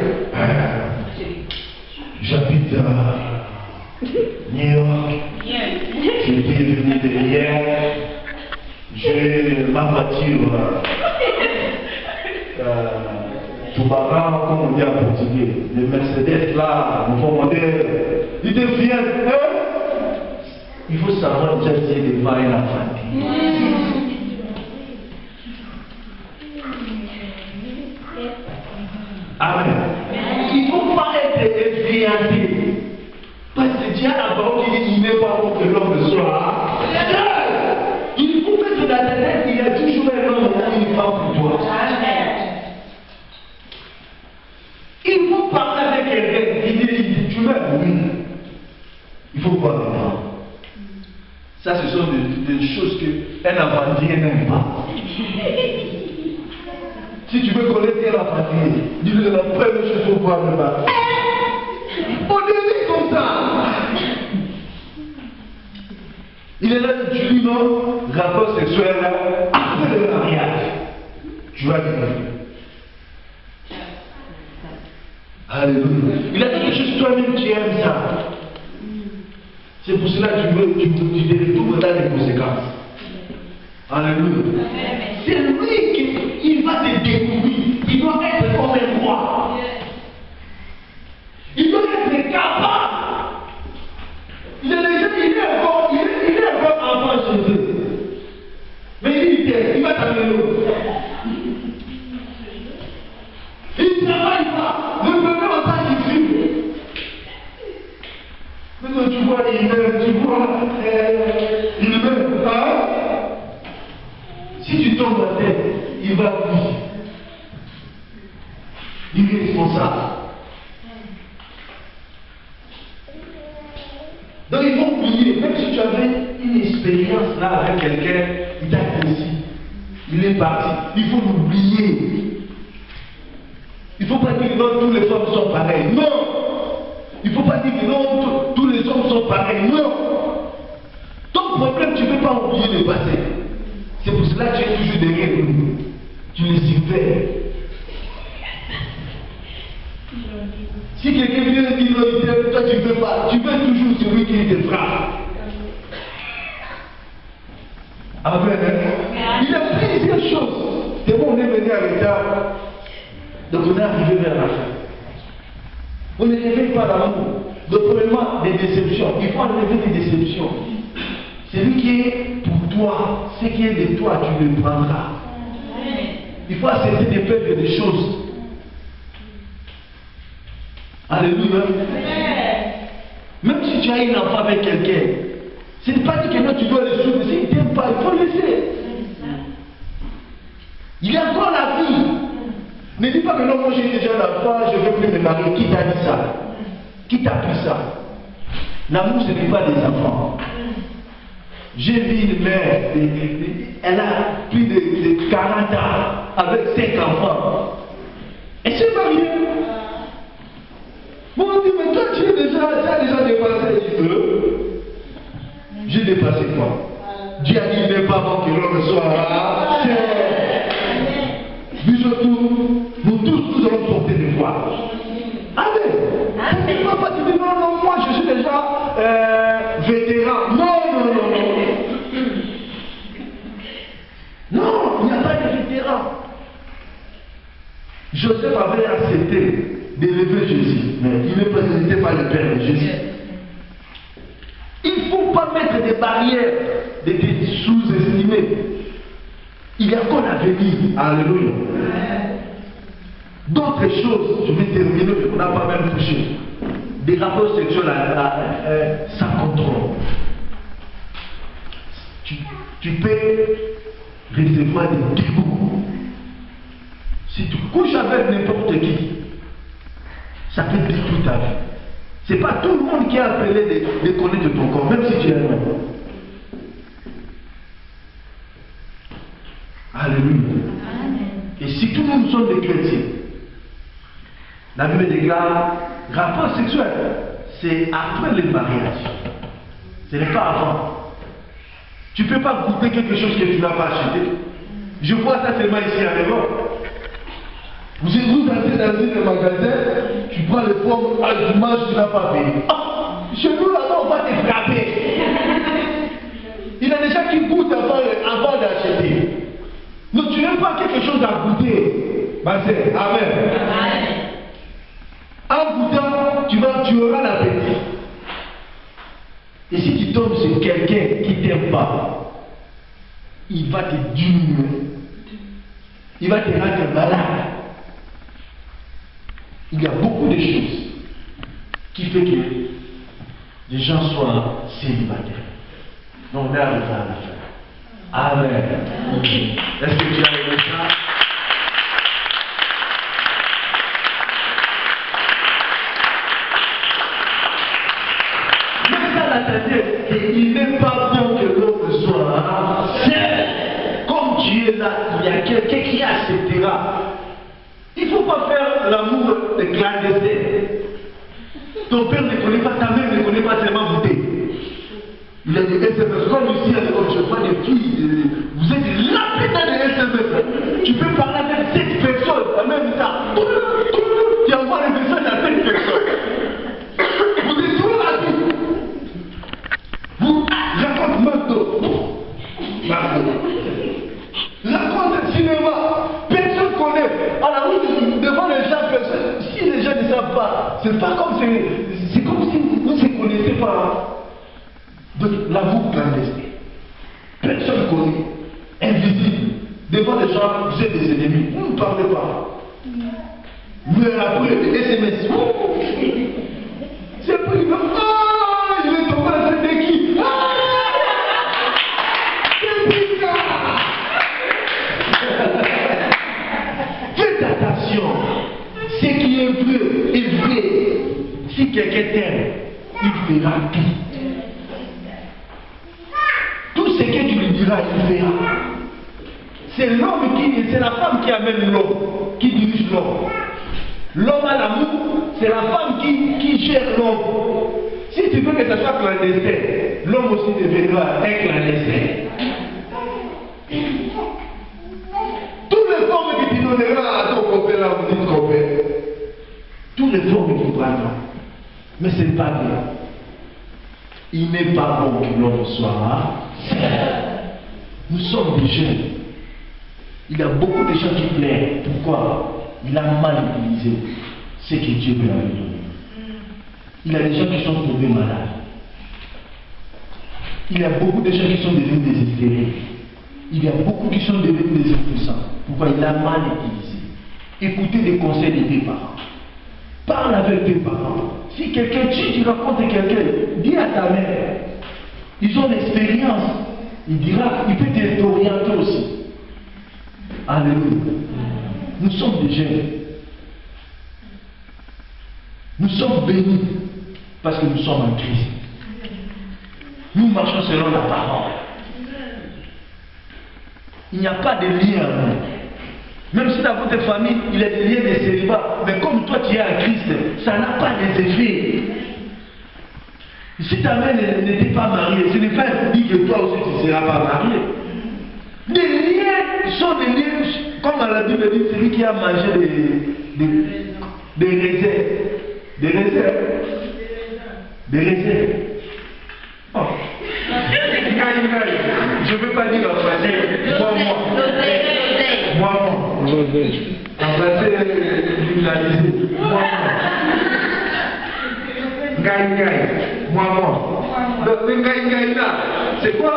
J'habite à New York. Je suis venu de hier. J'ai ma voiture. Toubaran, comme on dit en portugais. Le Mercedes là, nouveau modèle. Il devient. Il faut savoir déjà essayer de voir la famille. Amen. Il ne faut pas être influencé. Parce que Dieu a la parole qui dit qu'il n'est pas bon que l'homme soit. Il faut mettre dans ta tête qu'il y a toujours un homme et une femme pour toi. Il faut parler avec quelqu'un qui dit tu m'aimes, oui. Il faut pas maintenant. Ça, ce sont des choses qu'un aventurier n'aime pas. Si tu veux connaître un aventurier, dis-lui la première chose qu'il faut voir là-bas. On est comme ça. Il est là, tu lui non, rapport sexuel après le mariage. Tu vas dire. Alléluia. Il a quelque chose toi-même, tu aimes ça. C'est pour cela que tu te retrouves dans les conséquences. Alléluia. C'est lui qui va te découvrir. Il doit être comme un roi. Il doit être capable. Il est déjà, il est encore enfant chez eux. Mais il va t'amener l'eau. Il ne travaille pas. Le bébé en train de vivre. Maintenant tu vois, il meurt. Hein? Si tu tombes à terre, il va vivre. Il est responsable. Donc il faut oublier, même si tu avais une expérience là avec quelqu'un, il t'apprécie, il est parti, il faut l'oublier. Il ne faut pas dire que non, tous les hommes sont pareils. Non. Il ne faut pas dire que non, tous les hommes sont pareils. Non. Ton problème, tu ne peux pas oublier le passé. C'est pour cela que tu es toujours derrière nous. Tu les surveilles. Si quelqu'un vient dire non, toi tu ne veux pas, tu veux toujours celui qui te frappe. Amen. Il y a plusieurs choses. C'est bon, on est venu à l'état. Donc on est arrivé vers la fin. On ne réveille pas l'amour. Donc premièrement, des déceptions. Il faut enlever des déceptions. Celui qui est pour toi, ce qui est de toi, tu le prendras. Il faut accepter de perdre des choses. Alléluia. Même si tu as une enfant avec quelqu'un, ce n'est pas dit que non, tu dois le suivre. S'il ne t'aime pas, il faut le laisser. Il y a encore la vie. Ne dis pas que non, moi j'ai déjà l'enfant, je ne veux plus me marier. Qui t'a dit ça? Qui t'a appris ça? L'amour, ce n'est pas des enfants. J'ai vu une mère, elle a plus de 40 ans, avec 5 enfants. Elle s'est mariée. Bon, on dit, mais toi, tu as déjà dépassé. J'ai dépassé quoi? Dieu a dit, il n'est pas bon que l'homme soit. Nous tous, nous allons porter des voix. Amen. Tu ne peux pas dire, non, non, moi, je suis déjà vétéran. Non, non, non, non. Non, il n'y a pas de vétéran. Joseph avait accepté d'élever Jésus, mais il n'était pas le père de Jésus. Il ne faut pas mettre des barrières, des sous-estimés. Il y a encore l'avenir. Alléluia. D'autres choses, je vais terminer, on n'a pas même touché. Des rapports sexuels sans contrôle. Tu peux recevoir des dégoûts. Si tu couches avec n'importe qui, ça peut détruire ta vie. Ce n'est pas tout le monde qui est appelé de connaître ton corps, même si tu es un homme. Alléluia. Et si tout le monde sont des chrétiens, la Bible déclare, rapport sexuel, c'est après le mariage. Ce n'est pas avant. Tu ne peux pas goûter quelque chose que tu n'as pas acheté. Je vois ça seulement ici à l'Europe. Vous entrez dans un magasin, tu prends les pommes, tu manges, tu n'as pas payé. Ah, chez nous là-bas, on va te frapper. Il y a des gens qui goûtent avant d'acheter. Donc tu n'aimes pas quelque chose à goûter. Amen. Amen. En goûtant, tu auras l'appétit. Et si tu tombes sur quelqu'un qui ne t'aime pas, il va te diminuer. Il va te rendre malade. Il y a beaucoup de choses qui font que les gens soient célibataires. Donc on est arrivé à la fin. Amen. Est-ce que tu as aimé ça? Mais ça la tête, il n'est pas bon que l'homme soit seul. Comme tu es là, il y a quelqu'un qui acceptera. Il ne faut pas faire l'amour de clandestin. Ton père ne connaît pas, ta mère ne connaît pas seulement goûter. Il y a des SMS, comme ici, je vois des filles, vous êtes lapidés de SMS. Tu peux parler avec 7 personnes en même temps. Tu envoies les messages à 7 personnes. Vous êtes toujours la vie. Vous racontez maintenant. Raconte le cinéma. Personne connaît. Alors oui, devant les gens, si les gens ne savent pas, c'est pas comme c'est comme si vous ne se connaissez pas. Donc l'amour clandestin. Personne ne connaît. Invisible. Devant les gens, vous êtes des ennemis. Vous ne parlez pas. Mais après, les SMS. C'est pas une. Ah, il est tombé à cette équipe. Ah, c'est bizarre. Faites attention. Ce qui est vrai est vrai. Si quelqu'un t'aime, il fera tout. Tout ce que tu lui diras, il fera. C'est l'homme c'est la femme qui amène l'homme, qui dirige l'homme. L'homme a l'amour, c'est la femme qui gère l'homme. Si tu veux que ça soit clandestin, l'homme aussi deviendra un clandestin. Tous les formes que tu donneras à ton copain, là, vous dites copain. Tous les formes que tu prendras. Mais ce n'est pas bien. Il n'est pas bon que l'homme soit seul. Nous sommes des jeunes. Il y a beaucoup de gens qui plaident. Pourquoi? Il a mal utilisé ce que Dieu lui a donné. Il y a des gens qui sont tombés malades. Il y a beaucoup de gens qui sont devenus désespérés. Il y a beaucoup qui sont devenus des impuissants. Pourquoi? Il a mal utilisé. Écoutez les conseils de tes parents. Parle avec tes parents. Si quelqu'un tu racontes quelqu'un, dis à ta mère. Ils ont l'expérience. Il peut t'orienter aussi. Alléluia. Nous sommes des jeunes. Nous sommes bénis parce que nous sommes en Christ. Nous marchons selon la parole. Il n'y a pas de lien. Même si dans votre famille, il y a des liens de célibat, mais comme toi tu es en Christ, ça n'a pas des effets. Si ta mère n'était pas mariée, ce n'est pas dit que toi aussi tu ne seras pas marié. Les liens sont des liens, comme la Bible dit, celui qui a mangé des raisins. Des raisins. Des raisins. Oh. Je ne veux pas dire en français. Moi. En français, vulgarisé. Moi. Donc, le gaï là, c'est quoi?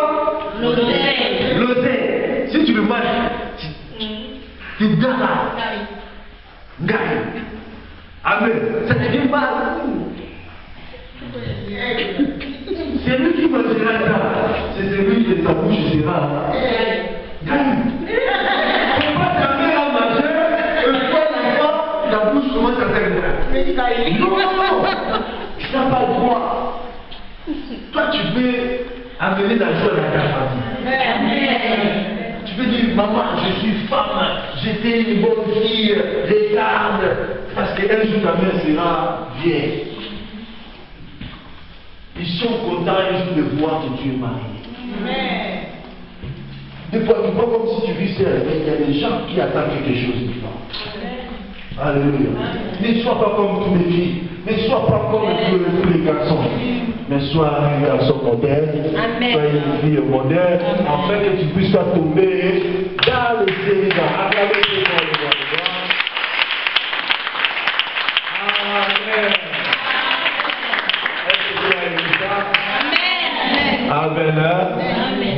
L'oseille. Si tu le manges, tu donnes là. Gaï. Amen. Ça ne vient pas. C'est lui qui mangera ça. C'est celui qui sa bouche sera. Gaï. Pourquoi ta mère a mangé une fois l'enfant, la bouche commence à faire. Non. Tu n'as pas le droit. Toi, tu peux amener la joie dans ta famille. Tu peux dire, maman, je suis femme, j'étais une bonne fille, regarde, parce qu'un jour ta mère sera vieille. Ils sont contents un jour de voir que tu es marié. Des fois, tu vois comme si tu vis seul, mais il y a des gens qui attendent quelque chose de toi. Alléluia. Ne sois pas comme tous les filles. Ne sois pas comme tous les garçons. Mais sois un garçon moderne. Sois une fille moderne. Afin que tu puisses pas tomber dans le célibat. Acclamez tes mains, les gars. Amen. Est-ce que tu as écouté ça? Amen.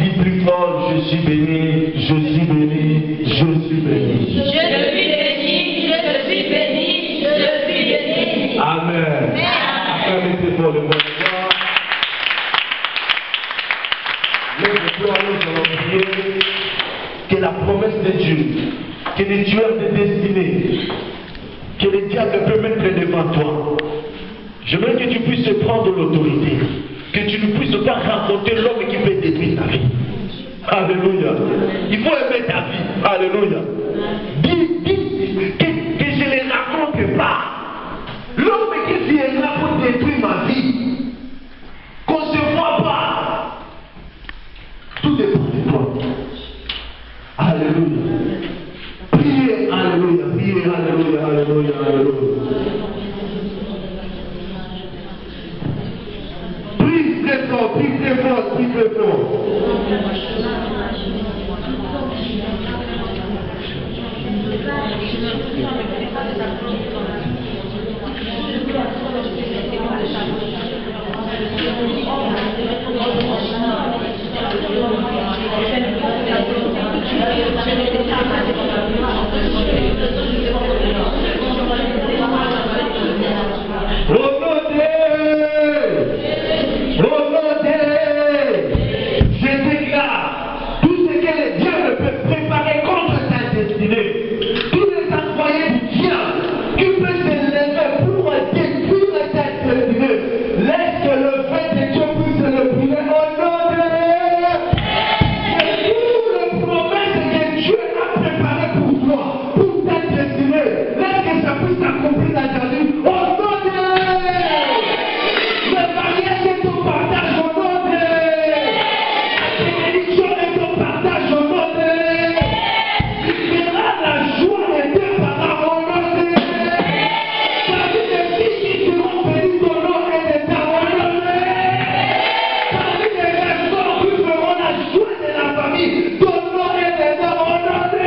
Dis plus fort, je suis béni, je suis béni, je suis béni. Je suis béni, je suis béni, je suis béni. Amen. Acclamez pour le bon soir. Nous allons prier que la promesse de Dieu, que les tueurs de destinée, que le diable peut mettre devant toi. Je veux que tu puisses prendre l'autorité, que tu ne puisses pas rencontrer l'homme qui peut détruire ta vie. Alléluia. Il faut aimer ta vie. Alléluia. Dis que je ne les raconte pas. L'homme qui viendra pour détruire ma vie, qu'on ne se voit pas. Tout dépend de toi. Alléluia. Priez, alléluia, priez, alléluia, alléluia, alléluia. Prie très fort, prie très fort, prie très fort. qu'il a déjà dit, au nom de le mariage est ton partage au nom de la bénédiction est ton partage au nom de il verra la joie des deux parents au nom de ta vie des filles qui seront bénies au nom et de ta au nom de ta vie des personnes qui feront la joie de la famille au nom et de ta au nom de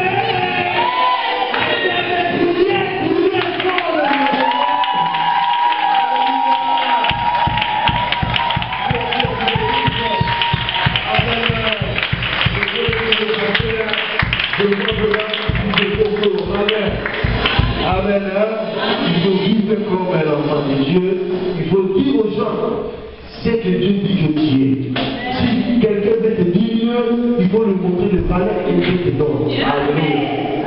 Amen. Il faut vivre comme un enfant de Dieu. Il faut dire aux gens ce que Dieu dit que tu es. Si quelqu'un veut te diminuer, il faut lui montrer le palais et Dieu te donne. Amen.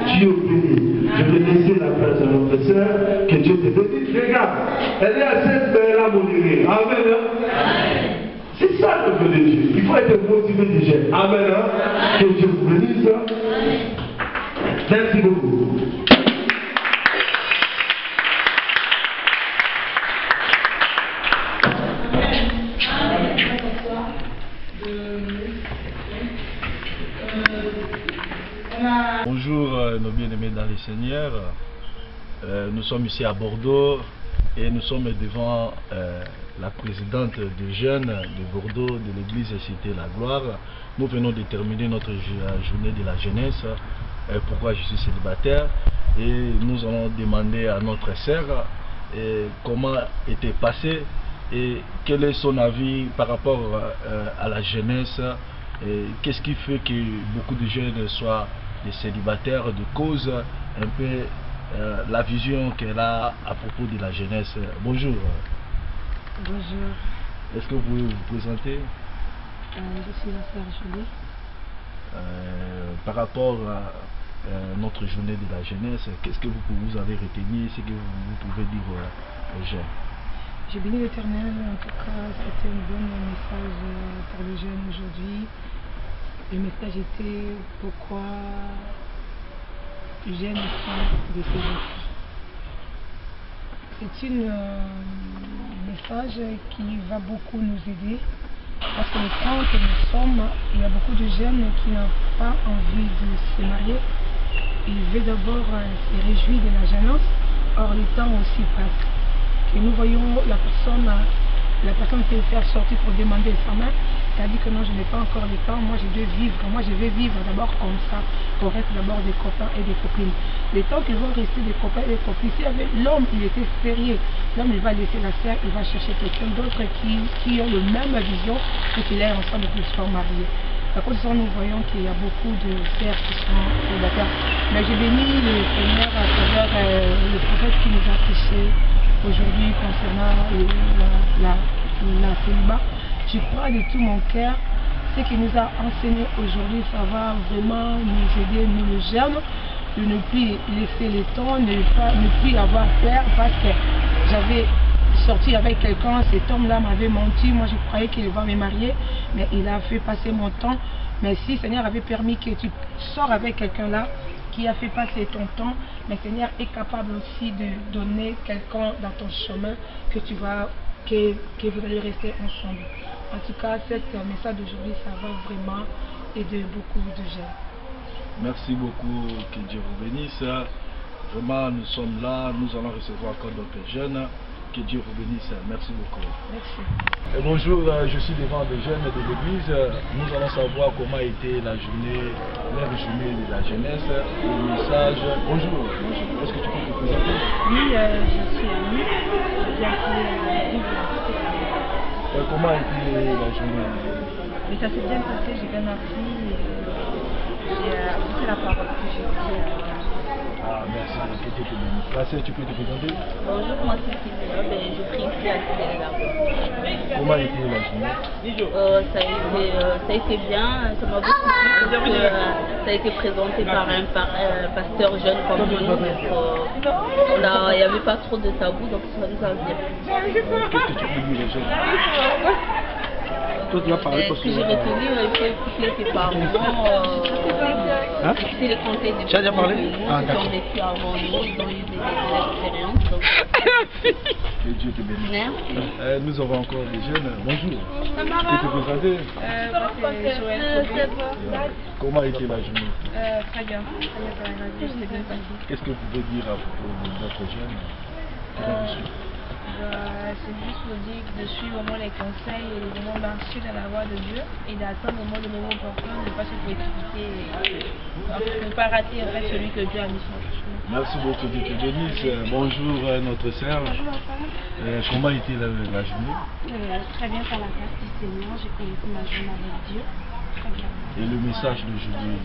Tu es béni. Je vais laisser la place à notre sœur. Que Dieu te bénisse. Regarde, elle est à cette belle-là, mon aimé. Amen. C'est ça le vœu de Dieu. Il faut être motivé déjà. Amen. Que Dieu vous bénisse. Merci beaucoup. Bonjour nos bien-aimés dans le Seigneur. Nous sommes ici à Bordeaux et nous sommes devant la présidente des jeunes de Bordeaux de l'église Cité La Gloire. Nous venons de terminer notre journée de la jeunesse. Pourquoi je suis célibataire, et nous allons demander à notre sœur comment était passé et quel est son avis par rapport à la jeunesse, et qu'est-ce qui fait que beaucoup de jeunes soient des célibataires de cause un peu la vision qu'elle a à propos de la jeunesse. Bonjour. Bonjour. Est-ce que vous pouvez vous présenter? Je suis la sœur Julie. Par rapport à notre journée de la jeunesse, qu'est-ce que vous avez retenu, ce que vous pouvez dire aux jeunes? J'ai béni l'Éternel, en tout cas c'était un bon message pour les jeunes aujourd'hui. Le message était pourquoi les jeunes sont des célibataires. C'est un message qui va beaucoup nous aider. Parce que le temps que nous sommes, il y a beaucoup de jeunes qui n'ont pas envie de se marier. Ils veulent d'abord se réjouir de la jeunesse, or le temps aussi passe. Et nous voyons la personne peut faire sortir pour demander sa main, elle dit que non, je n'ai pas encore le temps, moi je vais vivre d'abord comme ça, pour être d'abord des copains et des copines. Le temps qu'ils vont rester des copains et des copines, si l'homme il était sérieux, l'homme il va laisser la sœur, il va chercher quelqu'un d'autre qui ont la même vision et qu'il est ensemble et qu'ils soient mariés. Par contre, nous voyons qu'il y a beaucoup de sœurs qui sont célibataires. Mais j'ai béni le Seigneur à travers le prophète qui nous a prêché aujourd'hui concernant la célibat. Je crois de tout mon cœur, ce qu'il nous a enseigné aujourd'hui, ça va vraiment nous aider, nous les jeunes, de ne plus laisser le temps, ne plus avoir peur, parce que j'avais sorti avec quelqu'un, cet homme-là m'avait menti, moi je croyais qu'il va me marier, mais il a fait passer mon temps. Mais si le Seigneur avait permis que tu sors avec quelqu'un-là, qui a fait passer ton temps, mais le Seigneur est capable aussi de donner quelqu'un dans ton chemin que vous allez rester ensemble. En tout cas, ce message d'aujourd'hui, ça va vraiment aider beaucoup de jeunes. Merci beaucoup, que Dieu vous bénisse. Vraiment, nous sommes là, nous allons recevoir encore d'autres jeunes. Que Dieu vous bénisse. Merci beaucoup. Merci. Et bonjour, je suis devant des jeunes de l'église. Nous allons savoir comment a été la journée, leur journée de la jeunesse, le message. Bonjour. Est-ce que tu peux te présenter? Oui, je suis Annie. Je viens comment a été la journée? Mais ça s'est bien passé, j'ai bien appris. J'ai appris la parole que j'ai dit. Ah, merci. La sœur, tu peux te présenter? Bonjour, moi c'est Sylvia, je prie ici à Sénégal. Comment a été la journée? Ça a été bien, ça m'a beaucoup plu parce que ça a été présenté par un pasteur jeune comme nous. Il n'y avait pas trop de tabou, donc ça nous a bien. Qu'est-ce que tu peux dire aux jeunes? Toi, tu vas parler parce que... Ce que j'ai retenu, il faut écouter ses parents, écouter les conseils des tu as déjà parlé? Ils ont vécu avant nous, ils ont eu des expériences. Donc, Que Dieu te bénisse. Nous avons encore des jeunes. Bonjour. Tu peux te présenter? C'est Joël. Comment a été la journée? Très bien. J'étais bien passé. Qu'est-ce que vous pouvez dire à propos de notre jeune qui vont vous suivre? C'est juste pour dire de suivre vraiment les conseils et de vraiment marcher dans la voie de Dieu et d'attendre vraiment le moment opportun, de ne pas se précipiter et de ne pas rater en fait celui que Dieu a mis sur le chemin. Merci beaucoup, Dieu te bénisse. Bonjour notre sœur. Comment a été la journée? Très bien, par la grâce du Seigneur, j'ai commencé ma journée avec Dieu. Très bien. Et le message d'aujourd'hui?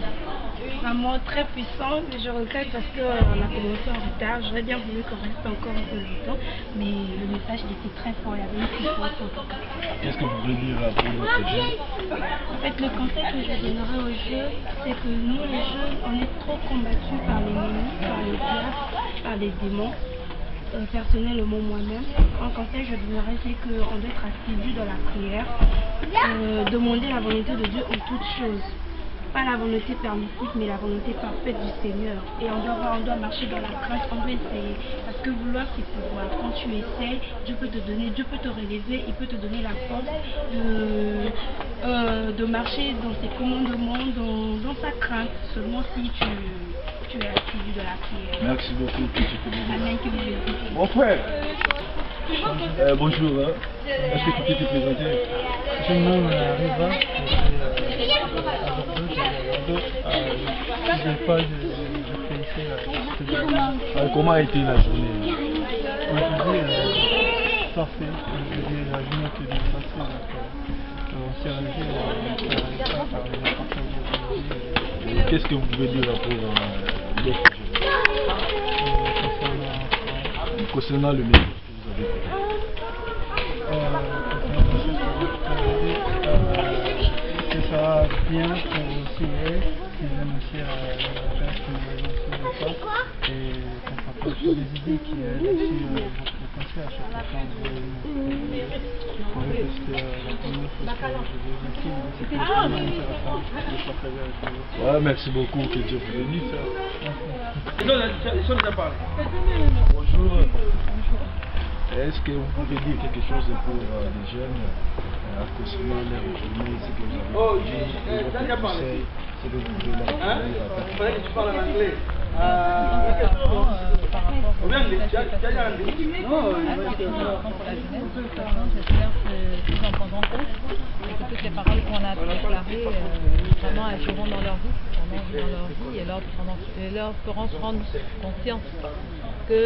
Vraiment très puissant, mais je regrette parce qu'on a commencé en retard. J'aurais bien voulu qu'on reste encore un peu longtemps, mais le message il était très fort, il y avait une puissance en tout cas. Qu'est-ce que vous voulez dire pour notre jeune? En fait, le conseil que je donnerais aux jeunes, c'est que nous les jeunes, on est trop combattus par l'ennemi, par les diables, par les démons. Personnellement moi-même, un conseil je donnerais, c'est qu'on doit être assidu dans la prière, demander la volonté de Dieu en toutes choses. Pas la volonté permissive, mais la volonté parfaite du Seigneur. Et on doit marcher dans la crainte, on doit essayer. Parce que vouloir, c'est pouvoir. Quand tu essaies, Dieu peut te donner, Dieu peut te relever, il peut te donner la force de marcher dans ses commandements, dans sa crainte, seulement si tu es assidu de la prière. Merci beaucoup, que tu te bénisses. Amen, que Dieu bénisse. Mon frère, bonjour, est-ce que tu peux te présenter? Je me nomme Riva, comment a été la journée? Aujourd'hui, parfait. Aujourd'hui, la journée était bien passée. On s'est réunis à partager. Qu'est-ce que vous pouvez dire pour l'autre concernant le message que vous avez ce sera bien pour aussi elle qui viennent aussi à la place que nous avons sur le corps et qu'on partage des idées qui est aussi votre conseil à chaque fois que vous parce que la première fois que je vais ici, c'était vraiment intéressant de partager avec vous. Ouais, merci beaucoup, que Dieu vous bénisse. Bonjour. Est-ce que vous pouvez dire quelque chose pour les jeunes concernant leur journée, ce que vous avez dit, votre conseil, ce que vous pouvez leur dire en prendre en compte et que toutes les paroles qu'on a déclarées vraiment agiront dans leur vie, et leur feront se rendre conscience que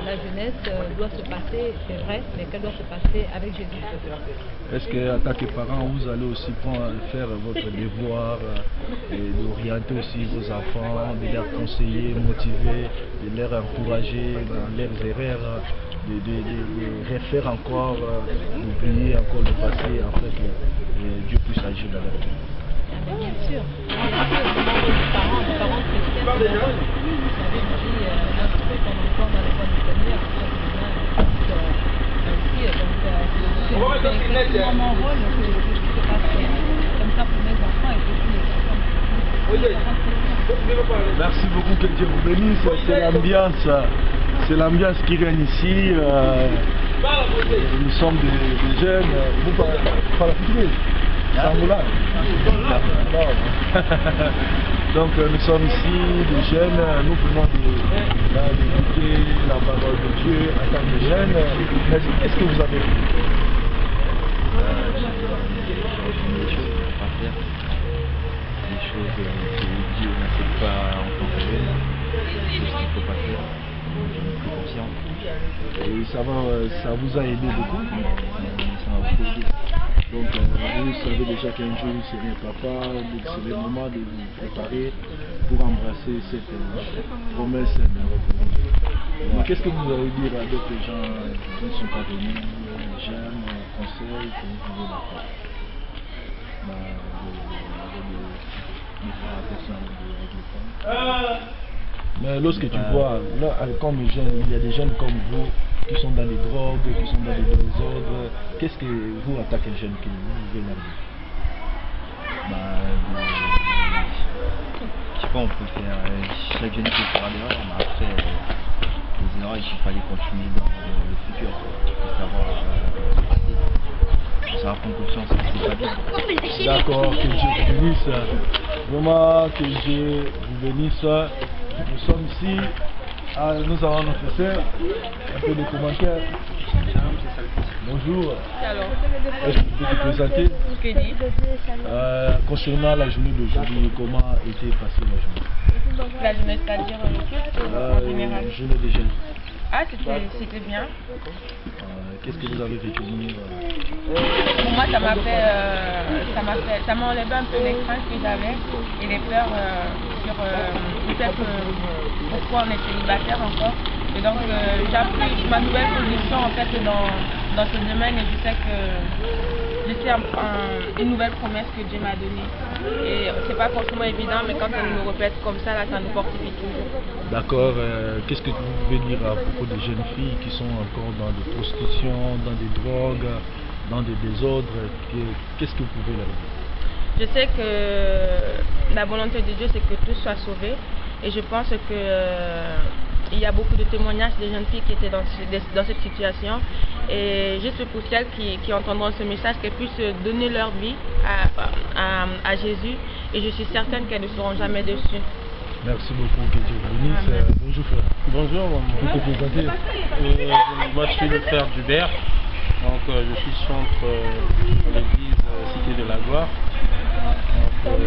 la jeunesse doit se passer, c'est vrai, mais qu'elle doit se passer avec Jésus. Est-ce qu'en tant que parents, vous allez aussi faire votre devoir et d'orienter aussi vos enfants, de les conseiller, motiver, de les encourager dans leurs erreurs, de refaire encore, d'oublier encore le passé, afin que Dieu puisse agir dans leur vie? Bien sûr. Les parents chrétiens, mon rôle, que je passe comme ça pour mes enfants et pour tous les enfants. Merci beaucoup, que Dieu vous bénisse. C'est l'ambiance qui règne ici. Nous sommes des jeunes. Vous parlez portugais? Donc nous sommes ici, des jeunes, nous venons d'écouter la parole de Dieu en tant que jeunes. Qu'est-ce que vous avez fait? Des choses que Dieu n'accepte pas en tant que jeune, des choses qu'il ne faut pas faire, je n'ai plus conscience. Et ça vous a aidé beaucoup? Ça m'a beaucoup aidé. Donc vous savez déjà qu'un jour vous serez papa, donc c'est le moment de vous préparer pour embrasser cette promesse de votre vie. Qu'est-ce que vous allez dire à d'autres gens qui ne sont pas venus, jeunes, conseils que vous pouvez leur faire? Mais lorsque tu vois, là, comme jeunes, il y a des jeunes comme vous qui sont dans les drogues, qui sont dans les désordres, qu'est-ce que vous, en tant que jeune, que vous pouvez leur dire? Je sais pas, on peut faire, chaque jeune peut faire dehors, mais après, il faut disant qu'il fallait continuer dans le futur, pour savoir se passer, pour savoir prendre conscience que c'est pas bien. D'accord, que Dieu vous bénisse. Vraiment, que Dieu vous bénisse. Nous sommes ici, nous avons notre sœur, un peu de commentaires. Bonjour. Est-ce que vous pouvez vous présenter concernant la journée d'aujourd'hui, comment a été passée la journée? La journée, c'est-à-dire le culte en général. Journée des jeunes. Ah, c'était bien. Qu'est-ce que vous avez vécu? Pour moi, ça m'a enlevé un peu les craintes que j'avais et les peurs sur peut-être pourquoi on est célibataire encore. Et donc, j'ai appris ma nouvelle position en fait dans ce domaine et je sais que une nouvelle promesse que Dieu m'a donnée. Et c'est pas forcément évident, mais quand on nous répète comme ça, là, ça nous fortifie toujours. D'accord. Qu'est-ce que vous pouvez dire à propos des jeunes filles qui sont encore dans des prostitutions, dans des drogues, dans des désordres? Qu'est-ce que vous pouvez leur dire? Je sais que la volonté de Dieu, c'est que tous soient sauvés. Et je pense que il y a beaucoup de témoignages des jeunes filles qui étaient dans cette situation. Et juste pour celles qui entendront ce message, qu'elles puissent donner leur vie à Jésus. Et je suis certaine qu'elles ne seront jamais déçues. Merci beaucoup, que Dieu vous bénisse. Bonjour frère. Bonjour maman. Vous pouvez vous présenter? Moi je suis le frère d'Hubert. Donc je suis chantre à l'église Cité de la Gloire.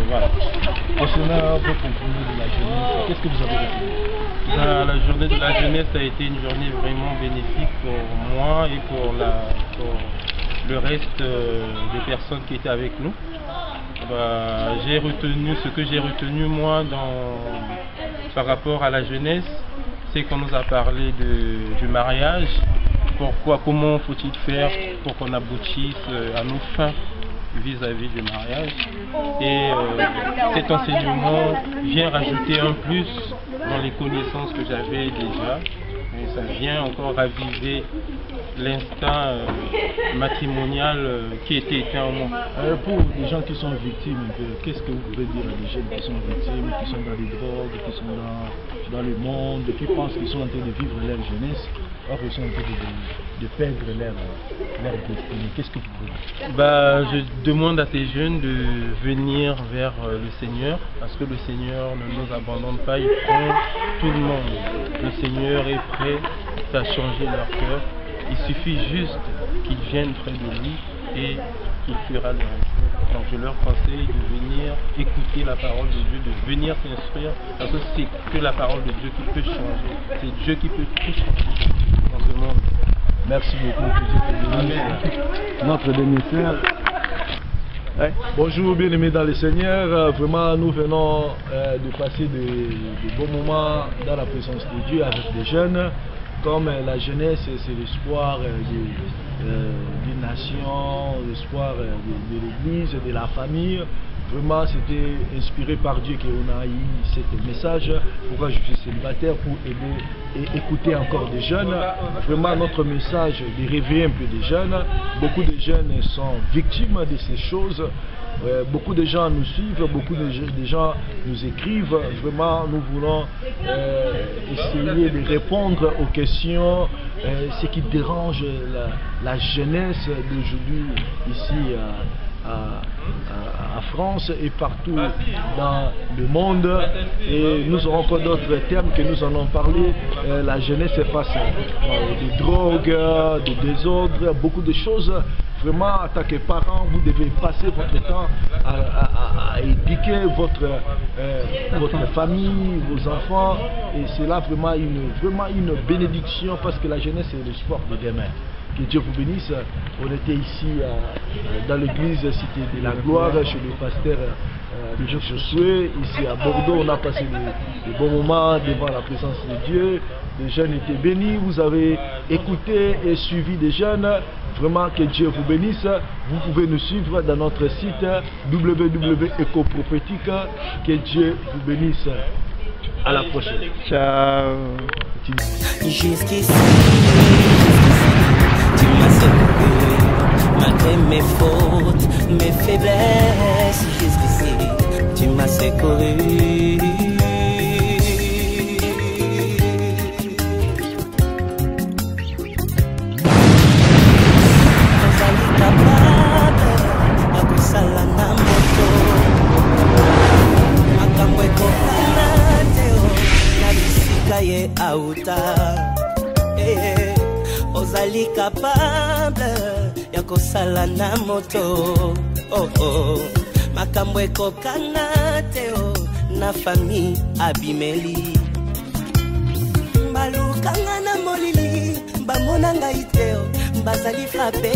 Voilà. Concernant votre journée de la jeunesse, qu'est-ce que vous avez retenu? La journée de la jeunesse a été une journée vraiment bénéfique pour moi et pour le reste des personnes qui étaient avec nous. J'ai retenu ce que j'ai retenu moi par rapport à la jeunesse, c'est qu'on nous a parlé du mariage, comment faut-il faire pour qu'on aboutisse à nos fins vis-à-vis du mariage. Et cet enseignement vient rajouter un plus dans les connaissances que j'avais déjà. Et ça vient encore raviver l'instinct matrimonial qui était éteint en moi. Pour les gens qui sont victimes, qu'est-ce que vous pouvez dire à des jeunes qui sont victimes, qui sont dans les drogues, qui sont dans le monde, qui pensent qu'ils sont en train de vivre leur jeunesse, alors qu'ils sont en train de perdre leur destinée? Qu'est-ce que vous pouvez dire? Je demande à ces jeunes de venir vers le Seigneur, parce que le Seigneur ne nous abandonne pas, il prend tout le monde. Le Seigneur est prêt à changer leur cœur. Il suffit juste qu'ils viennent près de lui et il fera le reste. Donc je leur conseille de venir écouter la parole de Dieu, de venir s'instruire, parce que c'est que la parole de Dieu qui peut changer. C'est Dieu qui peut tout changer dans ce monde. Merci beaucoup, que Dieu te bénisse. Notre bénéficiaire. Bonjour bien-aimés dans le Seigneur, vraiment nous venons de passer de bons moments dans la présence de Dieu avec des jeunes. Comme la jeunesse, c'est l'espoir d'une nation, l'espoir de l'église, de la famille. Vraiment, c'était inspiré par Dieu qu'on a eu ce message. Pourquoi je suis célibataire? Pour aider et écouter encore des jeunes. Vraiment, notre message de réveiller un peu des jeunes. Beaucoup de jeunes sont victimes de ces choses. Beaucoup de gens nous suivent, beaucoup de gens nous écrivent. Vraiment, nous voulons essayer de répondre aux questions, ce qui dérange la jeunesse d'aujourd'hui ici à France et partout dans le monde. Et nous aurons encore d'autres termes que nous allons parler. La jeunesse est face des drogues, des désordres, beaucoup de choses. Vraiment, en tant que parents, vous devez passer votre temps à éduquer votre famille, vos enfants. Et c'est là vraiment une bénédiction, parce que la jeunesse est l'espoir de demain. Que Dieu vous bénisse. On était ici dans l'église Cité de la Gloire chez le pasteur Josué. Ici à Bordeaux, on a passé des bons moments devant la présence de Dieu. Les jeunes étaient bénis. Vous avez écouté et suivi des jeunes. Vraiment, que Dieu vous bénisse. Vous pouvez nous suivre dans notre site www.ecoprophétique. Que Dieu vous bénisse. À la prochaine. Ciao. Jusqu'ici, tu m'as secouru, malgré mes fautes, mes faiblesses. Jusqu'ici, tu m'as secouru. ozali capable ya kosala na moto. Oh oh, makambo ekokana te o na famille abimeli. Balukanga na molili, bamona ngai te o, bazali frappé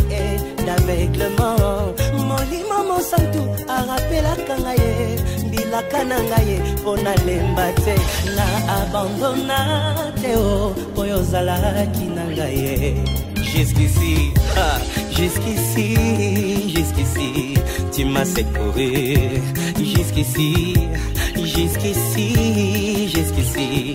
d'aveuglement. Molimo mosantu arapelaka ngai, bilaka na ngai pona lemba te, na abandona te o, oyo ozalaki na ngai. Jusqu'ici, jusqu'ici, jusqu'ici, tu m'as secouru. Jusqu'ici, jusqu'ici, jusqu'ici,